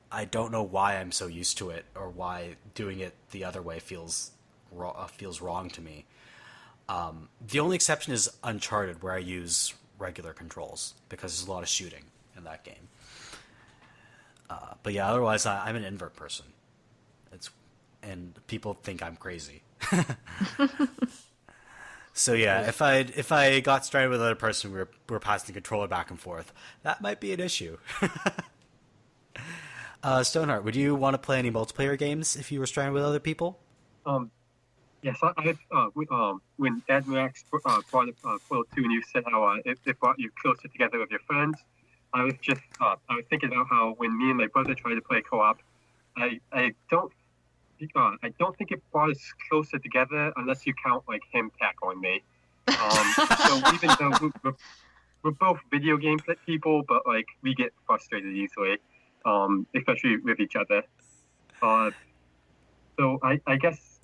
I don't know why I'm so used to it, or why doing it the other way feels wrong to me. The only exception is Uncharted, where I use regular controls because there's a lot of shooting in that game. But yeah, otherwise I'm an invert person. And people think I'm crazy. So yeah, if I got stranded with another person, we're passing the controller back and forth. That might be an issue. Stoneheart, would you want to play any multiplayer games if you were stranded with other people?
Yes, when Admirax brought up Portal 2 and you said how it brought you closer together with your friends, I was thinking about how when me and my brother tried to play co-op, I don't think it brought us closer together unless you count like him tackling me. So even though we're both video game people, but like we get frustrated easily, especially with each other. So I guess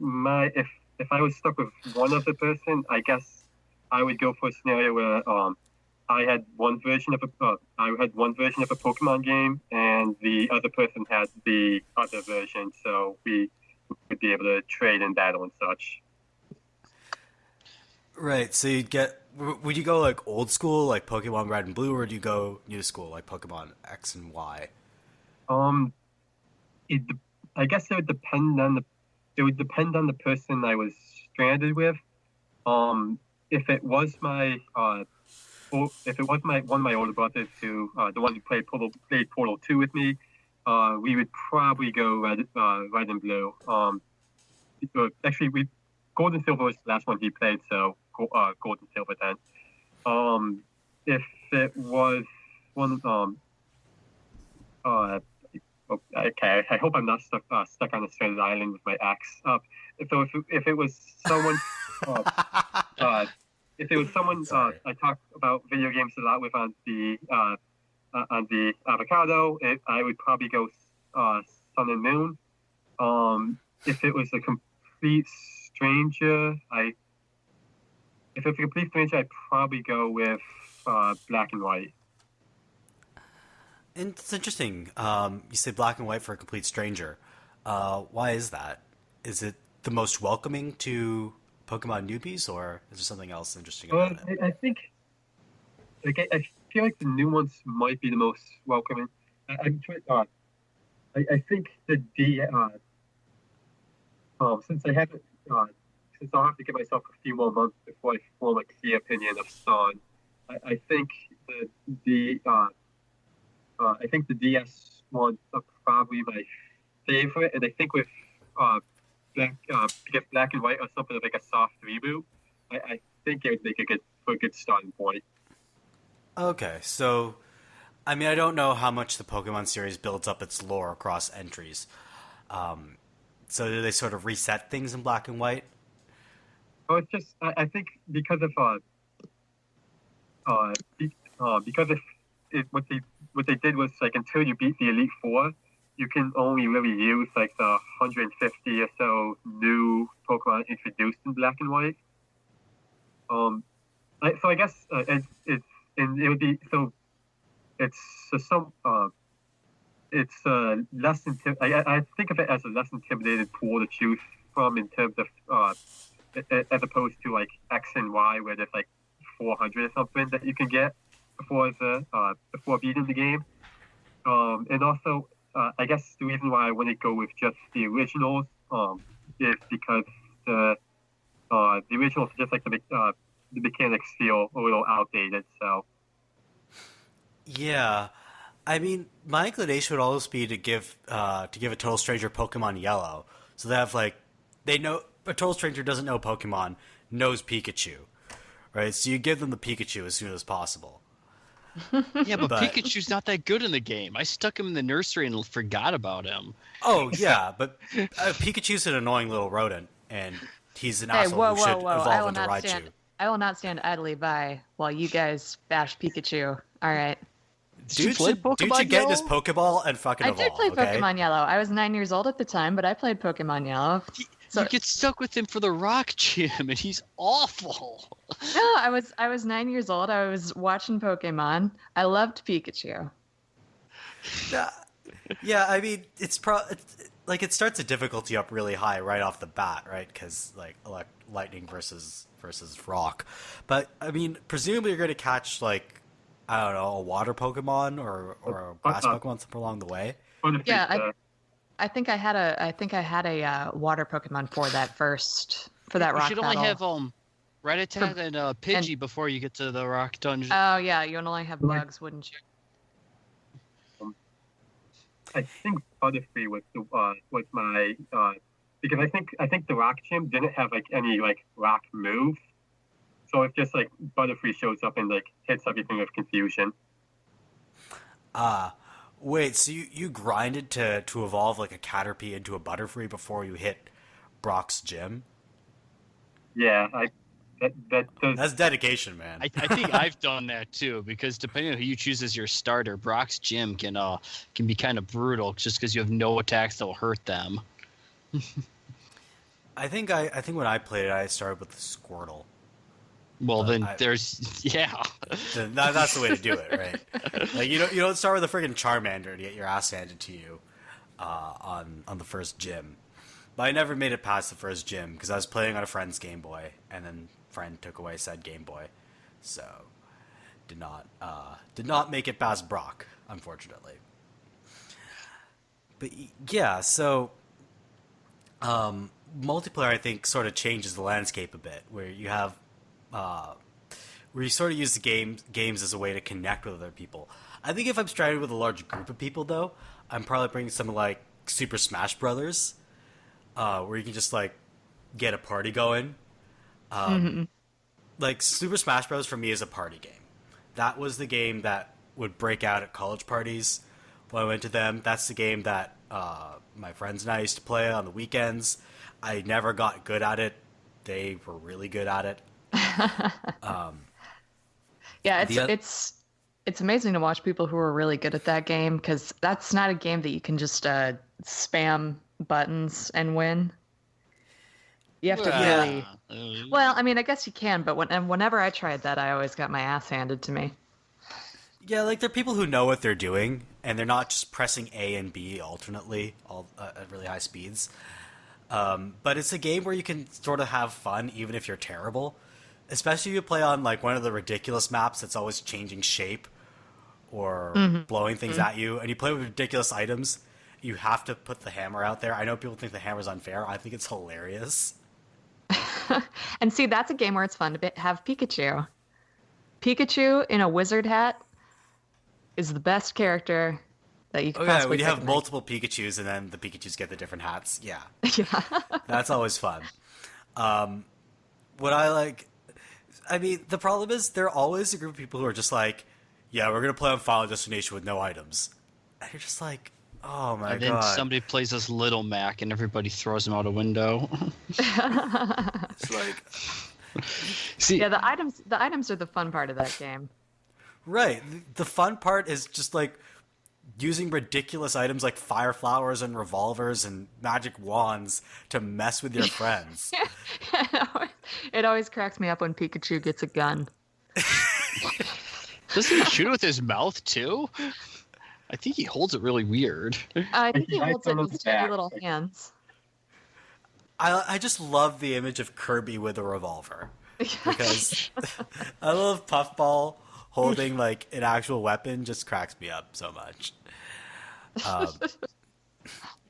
if I was stuck with one other person, I guess I would go for a scenario where I had one version of a Pokemon game, and the other person had the other version, so we would be able to trade in battle and such.
Right. So would you go like old school, like Pokemon Red and Blue, or do you go new school, like Pokemon X and Y?
I guess it would depend on the person I was stranded with. If it was one of my older brothers the one who played Portal 2 with me, we would probably go red and blue. Actually, Gold and Silver was the last one he played, so Gold and Silver then. If it was one, okay, I hope I'm not stuck on a stranded island with my axe. So if it was someone, I talk about video games a lot with on the Avocado, I would probably go Sun and Moon. If it was a complete stranger, I'd probably go with Black and White.
And it's interesting. You say black and white for a complete stranger. Why is that? Is it the most welcoming to Pokemon newbies, or is there something else interesting about it?
I think, I feel like the new ones might be the most welcoming. I think since I'll have to give myself a few more months before I form a clear opinion of Sun. I think I think the DS ones are probably my favorite, and I think with because Black and White are something like a soft reboot, I think it would make a good starting point.
Okay, so I mean, I don't know how much the Pokemon series builds up its lore across entries. So do they sort of reset things in Black and White?
Oh, it's just I think because what they did was like until you beat the Elite Four, you can only really use like the 150 or so new Pokemon introduced in Black and White. So I guess it would be so. It's less I think of it as a less intimidated pool to choose from in terms of as opposed to like X and Y where there's like 400 or something that you can get before beating the game. And also I guess the reason why I wouldn't go with just the originals is because the originals are just like the mechanics feel a little outdated. So
yeah, I mean, my inclination would always be to give a total stranger Pokemon Yellow, so they have like they know a total stranger doesn't know Pokemon, knows Pikachu, right? So you give them the Pikachu as soon as possible.
Yeah, but Pikachu's not that good in the game. I stuck him in the nursery and forgot about him.
Oh, yeah, but Pikachu's an annoying little rodent, and he's an asshole who should evolve into Raichu.
I will not stand idly by while you guys bash Pikachu. All right.
Dude should get in his Pokeball and fucking evolve,
I did play
okay?
Pokemon Yellow. I was 9 years old at the time, but I played Pokemon Yellow.
You get stuck with him for the rock gym, and he's awful.
No, I was 9 years old. I was watching Pokemon. I loved Pikachu.
Yeah, I mean, it's like it starts the difficulty up really high right off the bat, right? Because like lightning versus rock. But I mean, presumably you're going to catch like I don't know, a water Pokemon or a grass Pokemon somewhere along the way.
Yeah, I think I had a water Pokemon for that rock battle.
You should only have Rat-a-tat and Pidgey before you get to the rock dungeon.
Oh yeah, you'd only have bugs, wouldn't you?
I think Butterfree was my because I think the rock gym didn't have like any like rock move, so it's just like Butterfree shows up and like hits everything with confusion.
Wait, so you grinded to evolve like a Caterpie into a Butterfree before you hit Brock's gym?
Yeah, that does.
That's dedication, man.
I think I've done that too, because depending on who you choose as your starter, Brock's gym can be kind of brutal just because you have no attacks that will hurt them.
I think when I played it, I started with the Squirtle.
Well, then there's
That's the way to do it, right? Like you don't start with a friggin' Charmander to get your ass handed to you on the first gym. But I never made it past the first gym because I was playing on a friend's Game Boy, and then friend took away said Game Boy, so did not make it past Brock, unfortunately. But yeah, so multiplayer I think sort of changes the landscape a bit, where you have where you sort of use the games as a way to connect with other people. I think if I'm starting with a large group of people, though, I'm probably bringing something like Super Smash Brothers, where you can just like get a party going. Like Super Smash Bros. For me is a party game. That was the game that would break out at college parties when I went to them. That's the game that my friends and I used to play on the weekends. I never got good at it. They were really good at it.
Yeah, it's amazing to watch people who are really good at that game, because that's not a game that you can just spam buttons and win. You have to really. Well, I mean, I guess you can, but whenever I tried that, I always got my ass handed to me.
Yeah, like they're people who know what they're doing, and they're not just pressing A and B alternately at really high speeds. But it's a game where you can sort of have fun, even if you're terrible. Especially if you play on like one of the ridiculous maps that's always changing shape or blowing things at you, and you play with ridiculous items. You have to put the hammer out there. I know people think the hammer's unfair. I think it's hilarious.
And see, that's a game where it's fun to have Pikachu. Pikachu in a wizard hat is the best character that you can possibly
when you have
pick.
multiple Pikachus and then the Pikachus get the different hats. Yeah.
Yeah.
That's always fun. What I like... I mean, the problem is there are always a group of people who are just like, yeah, we're going to play on Final Destination with no items. And you're just like, oh my god.
And then somebody plays as Little Mac and everybody throws him out a window.
It's like...
See,
Yeah, the items are the fun part of that game.
Right. The fun part is just like using ridiculous items like fire flowers and revolvers and magic wands to mess with your friends.
It always cracks me up when Pikachu gets a gun.
doesn't he shoot it with his mouth too? I think he holds it really weird.
I think he
I
holds it
don't
with
know
tiny
back.
little hands.
I just love the image of Kirby with a revolver. Because I love Puffball holding like an actual weapon, just cracks me up so much.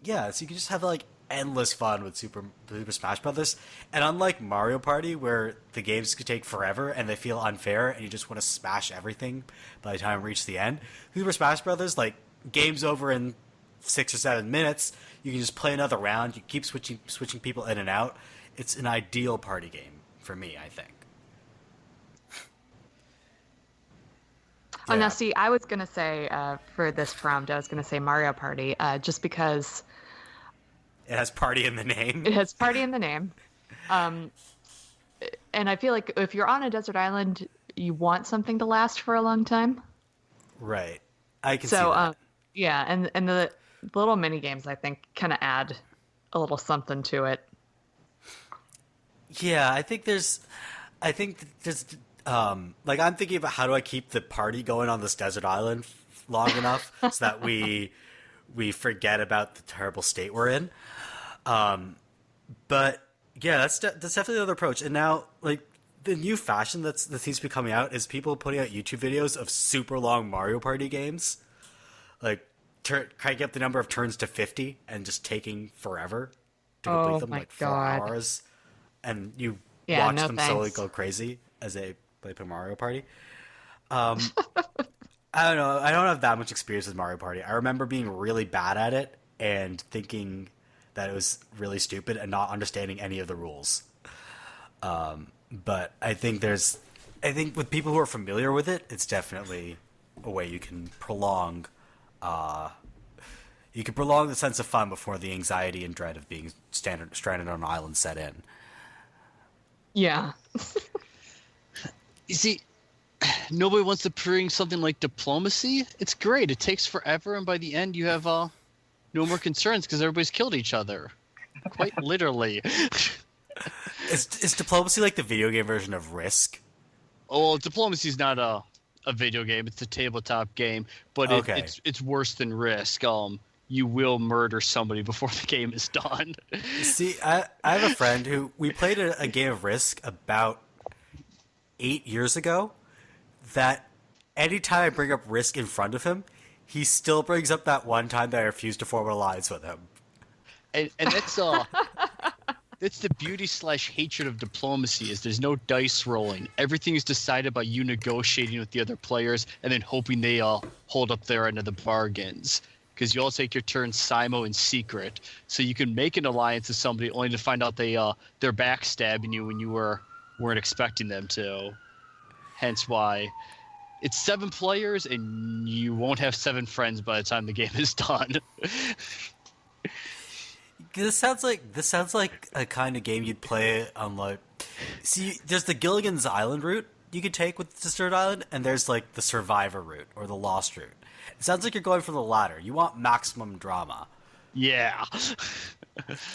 Yeah, so you can just have like endless fun with Super Smash Brothers. And unlike Mario Party, where the games could take forever and they feel unfair and you just want to smash everything by the time you reach the end, Super Smash Brothers, like, game's over in 6 or 7 minutes. You can just play another round. You keep switching people in and out. It's an ideal party game for me, I think.
Oh,
Yeah.
now see, I was going to say, for this prompt, I was going to say Mario Party, just because
It has party in the name.
it has party in the name. And I feel like if you're on a desert island, you want something to last for a long time.
Right. I can see
So,
that.
yeah, and the little mini games, I think, kind of add a little something to it.
Yeah, I think there's like, I'm thinking about how do I keep the party going on this desert island long enough so that we forget about the terrible state we're in. But yeah, that's definitely another approach. And now, like, the new fashion that seems to be coming out is people putting out YouTube videos of super long Mario Party games, like cranking up the number of turns to 50 and just taking forever to complete them,
my
like 4
God.
hours. And you
Yeah,
watch
no
them slowly
thanks.
go crazy as they play Mario Party. I don't know. I don't have that much experience with Mario Party. I remember being really bad at it and thinking that it was really stupid and not understanding any of the rules. But I think with people who are familiar with it, it's definitely a way you can prolong the sense of fun before the anxiety and dread of being stranded on an island set in.
Yeah.
You see, nobody wants to bring something like diplomacy. It's great. It takes forever, and by the end, you have no more concerns because everybody's killed each other. Quite literally.
Is diplomacy like the video game version of Risk?
Oh, well, diplomacy is not a video game. It's a tabletop game, but
Okay.
it's worse than Risk. You will murder somebody before the game is done.
See, I have a friend who we played a game of Risk about 8 years ago. That anytime I bring up Risk in front of him, he still brings up that one time that I refused to form an alliance with him.
And that's that's the beauty / hatred of diplomacy is there's no dice rolling. Everything is decided by you negotiating with the other players and then hoping they all hold up their end of the bargains. Because you all take your turn Simo in secret, so you can make an alliance with somebody only to find out they're backstabbing you when you weren't expecting them to. Hence why it's 7 players and you won't have 7 friends by the time the game is done.
This sounds like a kind of game you'd play on like. See, there's the Gilligan's Island route you could take with Desert Island, and there's like the Survivor route or the Lost route. It sounds like you're going for the latter. You want maximum drama.
Yeah.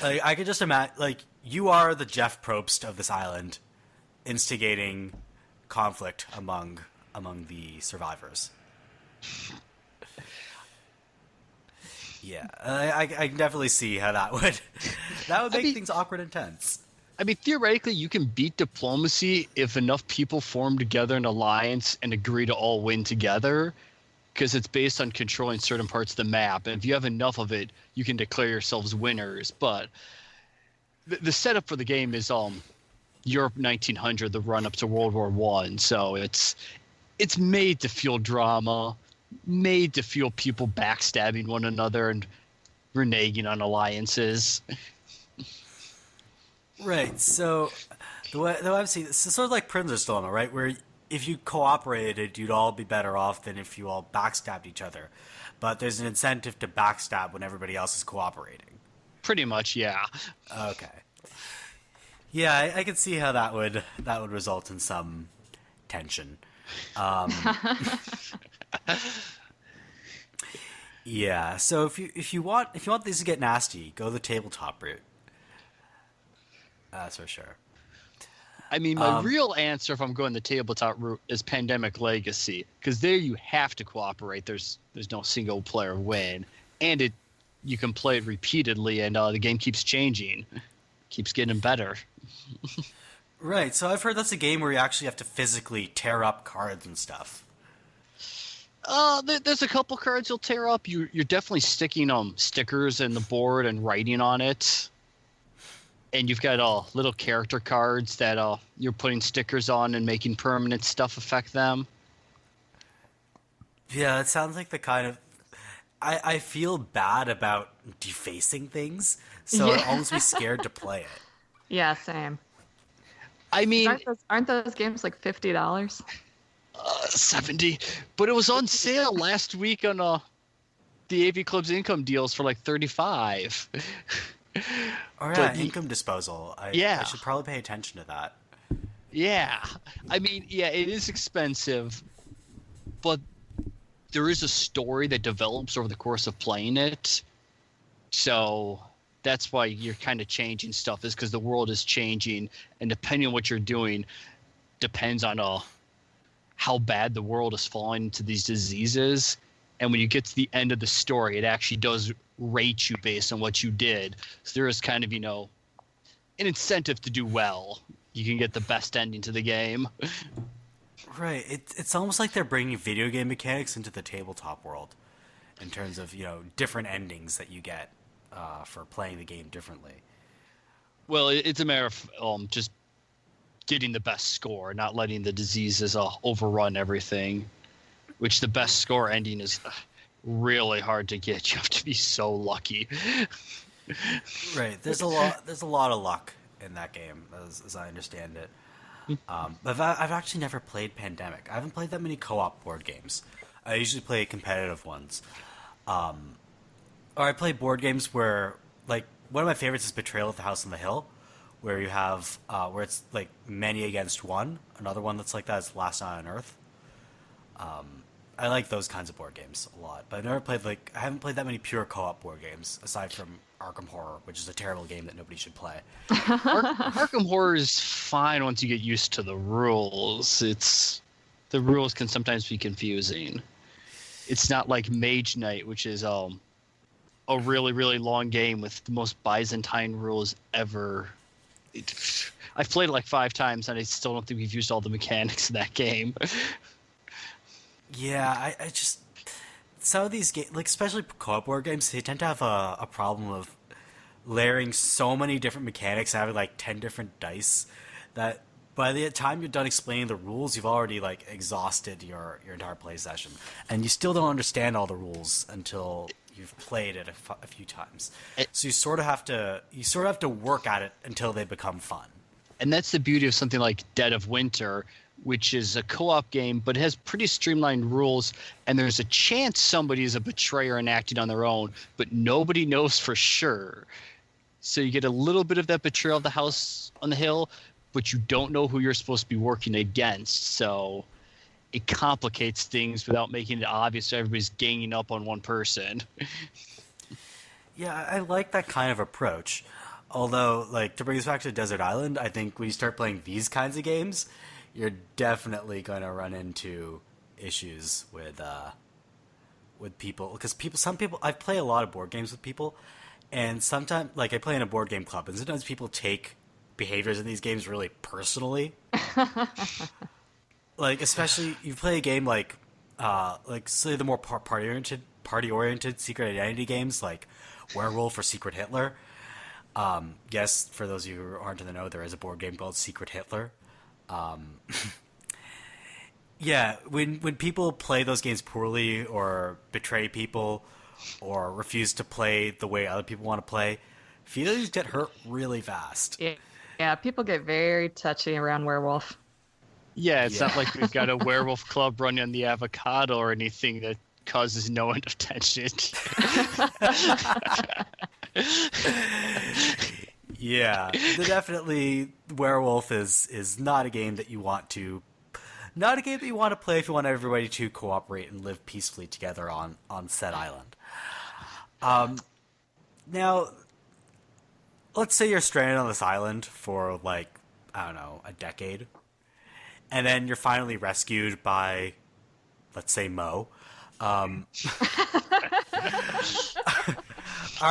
Like, I could just imagine, like, you are the Jeff Probst of this island, instigating conflict among the survivors. Yeah, I can definitely see how that would make things awkward and tense.
I mean, theoretically, you can beat diplomacy if enough people form together an alliance and agree to all win together, because it's based on controlling certain parts of the map. And if you have enough of it, you can declare yourselves winners. But the setup for the game is Europe 1900, the run up to World War I. So it's made to feel drama, made to feel people backstabbing one another and reneging on alliances.
Right. So the way I've seen it's sort of like Prince's Dilemma, right? Where if you cooperated, you'd all be better off than if you all backstabbed each other. But there's an incentive to backstab when everybody else is cooperating.
Pretty much, yeah.
Okay. Yeah, I can see how that would result in some tension. Yeah. So if you want these to get nasty, go the tabletop route. That's for sure.
I mean, my real answer, if I'm going the tabletop route, is Pandemic Legacy, because there you have to cooperate. There's no single player win, and you can play it repeatedly, and the game keeps changing, keeps getting better.
Right. So I've heard that's a game where you actually have to physically tear up cards and stuff.
There's a couple cards you'll tear up. You're definitely sticking stickers in the board and writing on it. And you've got little character cards that you're putting stickers on and making permanent stuff affect them.
Yeah, it sounds like the kind of... I feel bad about defacing things, so I'd almost be scared to play it.
Yeah, same.
I mean...
Aren't those games like $50?
70. But it was on sale last week on the AV Club's income deals for like 35.
Oh yeah, income disposal. I should probably pay attention to that.
Yeah. I mean, yeah, it is expensive, but there is a story that develops over the course of playing it. So that's why you're kind of changing stuff, is because the world is changing, and depending on what you're doing depends on how bad the world is falling into these diseases. And when you get to the end of the story, it actually does rate you based on what you did. So there is kind of, an incentive to do well. You can get the best ending to the game.
Right. It's almost like they're bringing video game mechanics into the tabletop world in terms of, different endings that you get for playing the game differently.
Well, it's a matter of just getting the best score, not letting the diseases overrun everything. Which the best score ending is really hard to get. You have to be so lucky.
Right. There's a lot of luck in that game, as I understand it. But I've actually never played Pandemic. I haven't played that many co-op board games. I usually play competitive ones. Or I play board games where, like, one of my favorites is Betrayal at the House on the Hill, where you have where it's like many against one. Another one that's like that is Last Night on Earth. I like those kinds of board games a lot, but I haven't played that many pure co-op board games aside from Arkham Horror, which is a terrible game that nobody should play.
Arkham Horror is fine once you get used to the rules. The rules can sometimes be confusing. It's not like Mage Knight, which is a really, really long game with the most Byzantine rules ever. I've played it like 5 times, and I still don't think we've used all the mechanics in that game.
Yeah, I just some of these games, like especially co-op board games, they tend to have a problem of layering so many different mechanics, having like 10 different dice, that by the time you're done explaining the rules, you've already like exhausted your entire play session, and you still don't understand all the rules until you've played it a few times. So you sort of have to work at it until they become fun.
And that's the beauty of something like Dead of Winter, which is a co-op game, but it has pretty streamlined rules, and there's a chance somebody is a betrayer and acting on their own, but nobody knows for sure. So you get a little bit of that Betrayal of the House on the Hill, but you don't know who you're supposed to be working against, so it complicates things without making it obvious that everybody's ganging up on one person.
Yeah, I like that kind of approach. Although, like, to bring us back to Desert Island, I think when you start playing these kinds of games, you're definitely going to run into issues with people, because I play a lot of board games with people, and sometimes, like, I play in a board game club, and sometimes people take behaviors in these games really personally. Like, especially you play a game like say the more party oriented secret identity games like Werewolf or Secret Hitler. Yes, for those of you who aren't in the know, there is a board game called Secret Hitler. Yeah, when people play those games poorly or betray people or refuse to play the way other people want to play, feelings get hurt really fast.
Yeah, people get very touchy around Werewolf.
Yeah, it's not like we've got a werewolf club running on the avocado or anything that causes no end of tension.
Yeah, definitely Werewolf is not a game that you want to play if you want everybody to cooperate and live peacefully together on said island. Now, let's say you're stranded on this island for, like, I don't know, a decade, and then you're finally rescued by, let's say, Mo. Are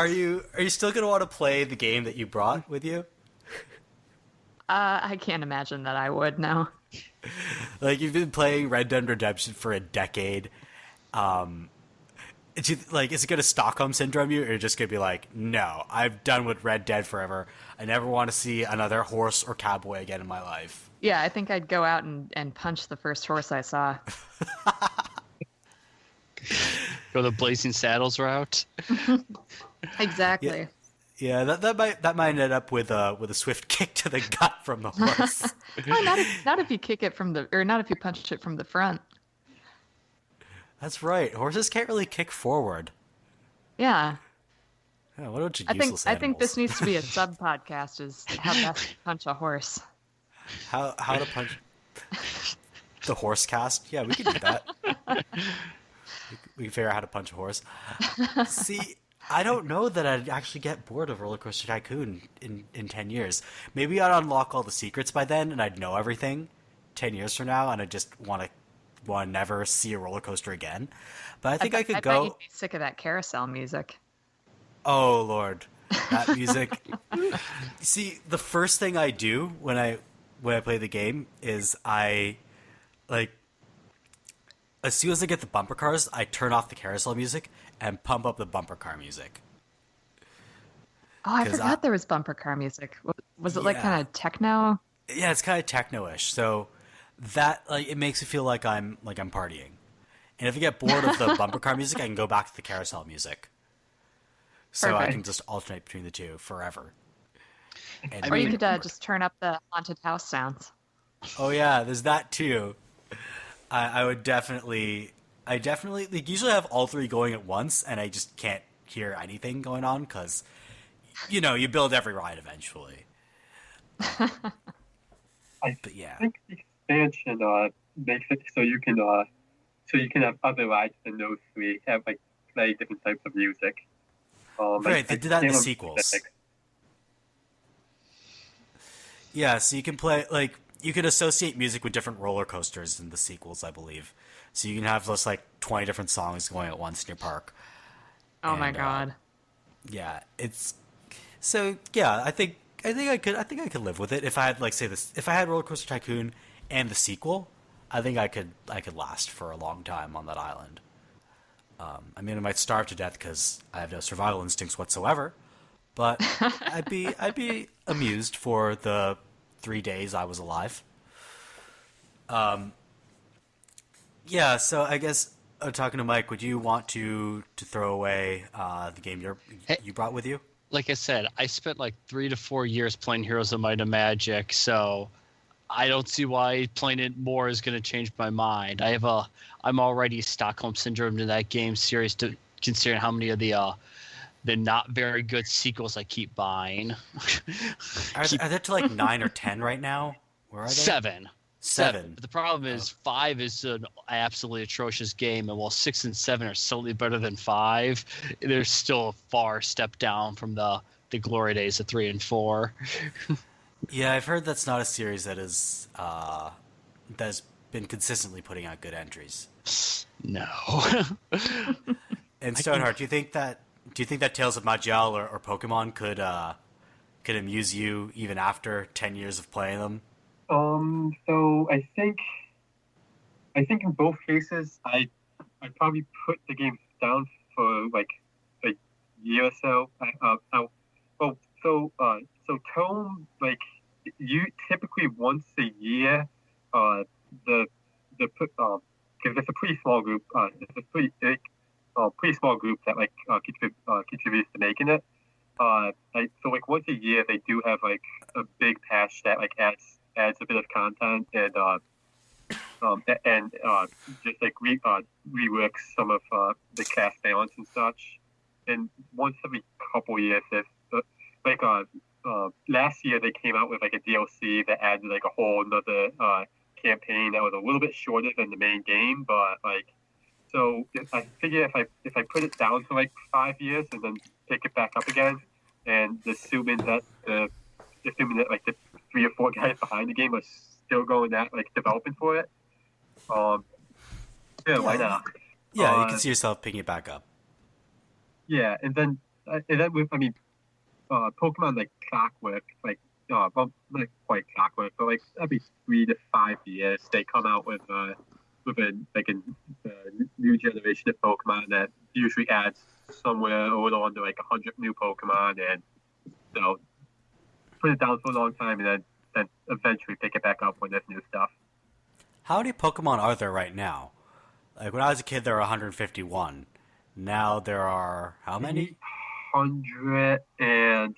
you still going to want to play the game that you brought with you?
I can't imagine that I would, no.
Like, you've been playing Red Dead Redemption for a decade. Is it going to Stockholm Syndrome you, or just going to be like, no, I've done with Red Dead forever. I never want to see another horse or cowboy again in my life.
Yeah, I think I'd go out and punch the first horse I saw.
Go the Blazing Saddles route.
Exactly.
Yeah, that might end up with a swift kick to the gut from the horse.
Not if you kick it not if you punch it from the front.
That's right. Horses can't really kick forward.
Yeah.
Yeah, what about you useless
I think
animals?
this needs to be a sub podcast, is how best to punch a horse.
How to punch the horse cast? Yeah, we can do that. We can figure out how to punch a horse. See, I don't know that I'd actually get bored of Roller Coaster Tycoon in 10 years. Maybe I'd unlock all the secrets by then, and I'd know everything 10 years from now, and I just want to never see a roller coaster again. But I think I could
I
go.
bet you'd be sick of that carousel music.
Oh Lord, that music. See, the first thing I do when I play the game is as soon as I get the bumper cars, I turn off the carousel music and pump up the bumper car music.
Oh, I forgot there was bumper car music. Was it like
Yeah.
kind of techno?
Yeah, it's kind of techno-ish. So that like it makes me feel like I'm partying. And if I get bored of the bumper car music, I can go back to the carousel music. So I
Perfect.
can just alternate between the two forever. And
I
Or you
mean-
could just turn up the haunted house sounds.
oh yeah, there's that too. I would definitely, like, usually have all three going at once, and I just can't hear anything going on because, you build every ride eventually.
I
But yeah,
think the expansion makes it so you can have other rides than those three have like play different types of music.
right. They did that in the
can't remember
sequels.
specifics.
Yeah, so you can play like you can associate music with different roller coasters in the sequels, I believe. So you can have those like 20 different songs going at once in your park.
Oh my
And,
god.
Yeah, it's so yeah. I think I could live with it if I had like say this if I had Roller Coaster Tycoon and the sequel. I think I could last for a long time on that island. I mean, I might starve to death because I have no survival instincts whatsoever, but I'd be amused for the 3 days I was alive. Yeah, so I guess talking to Mike, would you want to throw away the game you brought with you?
Like I said, I spent like 3 to 4 years playing Heroes of Might and Magic, so I don't see why playing it more is going to change my mind. I'm already Stockholm syndrome to that game series, to considering how many of the not very good sequels I keep buying.
Are they to like 9 or 10 right now? Where are they?
Seven.
Seven.
But the problem is 5 is an absolutely atrocious game, and while 6 and 7 are slightly better than 5, they're still a far step down from the glory days of 3 and 4.
Yeah, I've heard that's not a series that's been consistently putting out good entries.
No.
And Stoneheart, do you think that Tales of Magiel or Pokemon could amuse you even after 10 years of playing them?
So I think in both cases, I'd probably put the game down for like a year or so. So Tome, like you typically once a year, the because it's a pretty small group, it's a pretty big, pretty small group that like contributes to making it. So like once a year they do have like a big patch that like adds a bit of content and just like reworks some of the cast balance and such. And once every couple years, last year they came out with like a DLC that added like a whole another campaign that was a little bit shorter than the main game, but like so I figure if I put it down for like 5 years and then pick it back up again, and assuming that like the 3 or 4 guys behind the game are still going at like developing for it, why not?
Yeah, you can see yourself picking it back up.
Yeah, and then with Pokemon like Clockwork, like well, not quite Clockwork, but like every 3 to 5 years they come out with a new generation of Pokemon that usually adds somewhere a little under like 100 new Pokemon, and so put it down for a long time and then eventually pick it back up when there's new stuff.
How many Pokemon are there right now? Like when I was a kid, there were 151. Now there are how many?
100, and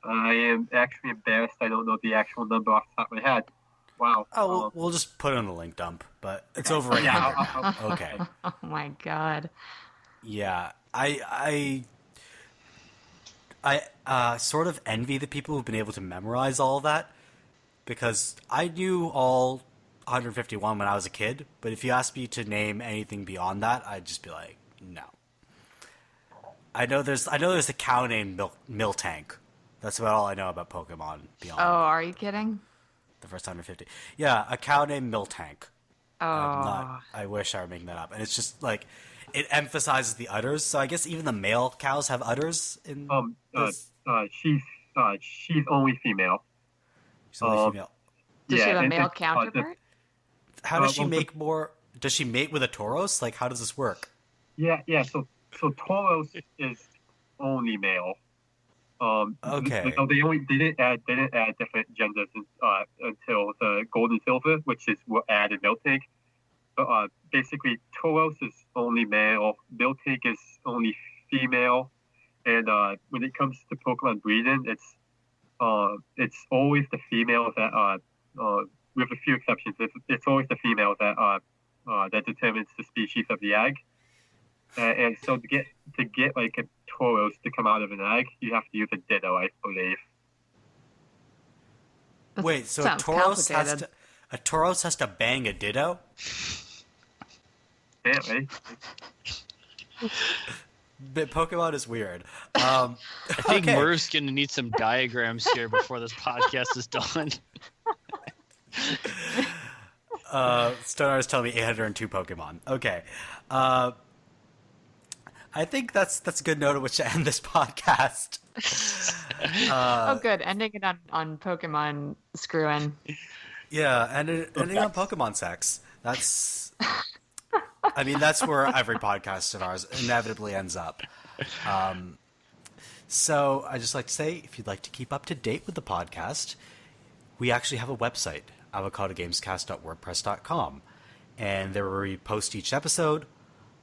I am actually embarrassed. I don't know the actual number off the top of my head. Wow.
Oh, we'll just put it in the link dump, but it's over 800.
Yeah,
Okay.
Oh my god.
Yeah, I sort of envy the people who've been able to memorize all of that, because I knew all 151 when I was a kid, but if you asked me to name anything beyond that, I'd just be like, no. I know there's a cow named Miltank. That's about all I know about Pokemon beyond
Oh, are you kidding?
the first 150. Yeah, a cow named Miltank.
Oh.
I wish I were making that up. And it's just like it emphasizes the udders. So I guess even the male cows have udders in this.
She's only female.
She's only female.
Does she have a
and-
male
and,
counterpart?
How does she
well,
make more? Does she mate with a Tauros? Like, how does this work?
Yeah. So Tauros is only male.
Okay.
No, they didn't add different genders until the gold and silver, which is what added Miltank. But basically, Tauros is only male, Miltank is only female, and when it comes to Pokemon breeding, it's always the female that with a few exceptions, it's always the female that determines the species of the egg. And so to get like a Tauros to come out of an egg, you have to use a Ditto, I believe.
Wait, so
Sounds
a Tauros has to bang a Ditto?
Apparently.
But Pokemon is weird.
I think
okay.
Merve's going to need some diagrams here before this podcast is done.
Stoneheart is telling me 802 Pokemon. Okay. I think that's a good note at which to end this podcast.
Oh, good. Ending it on Pokemon screwing.
Yeah, and ending on Pokemon sex. That's where every podcast of ours inevitably ends up. So I just like to say, if you'd like to keep up to date with the podcast, we actually have a website, avocadogamescast.wordpress.com, and there we post each episode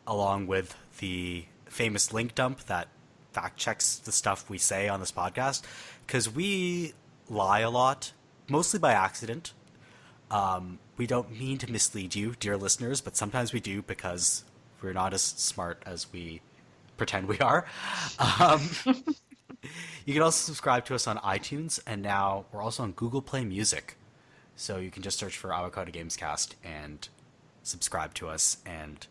along with the famous Linkdump that fact checks the stuff we say on this podcast, because we lie a lot, mostly by accident. We don't mean to mislead you, dear listeners, but sometimes we do because we're not as smart as we pretend we are. You can also subscribe to us on iTunes, and now we're also on Google Play Music. So you can just search for Avocado Gamescast and subscribe to us and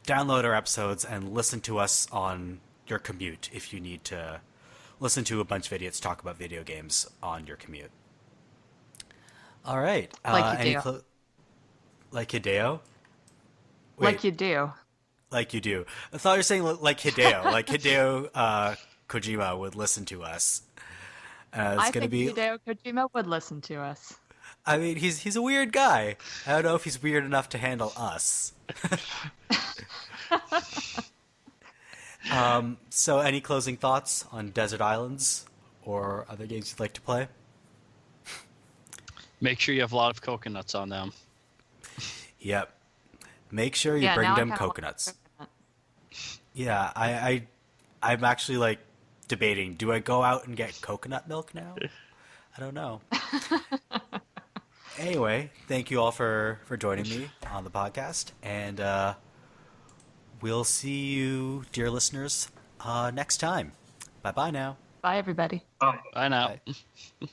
download our episodes and listen to us on your commute if you need to listen to a bunch of idiots talk about video games on your commute. All right.
Like you do.
Like Hideo?
Like you do.
Like you do. I thought you were saying like Hideo. Like Hideo Kojima would listen to us.
I think Hideo Kojima would listen to us.
I mean, he's a weird guy. I don't know if he's weird enough to handle us. So any closing thoughts on Desert Islands or other games you'd like to play?
Make sure you have a lot of coconuts on them.
Yep. Make sure you bring them coconuts. Yeah, I'm actually like debating, do I go out and get coconut milk now? I don't know. Anyway, thank you all for joining me on the podcast, and we'll see you, dear listeners, next time. Bye-bye now.
Bye, everybody.
Bye.
Bye now.
Bye.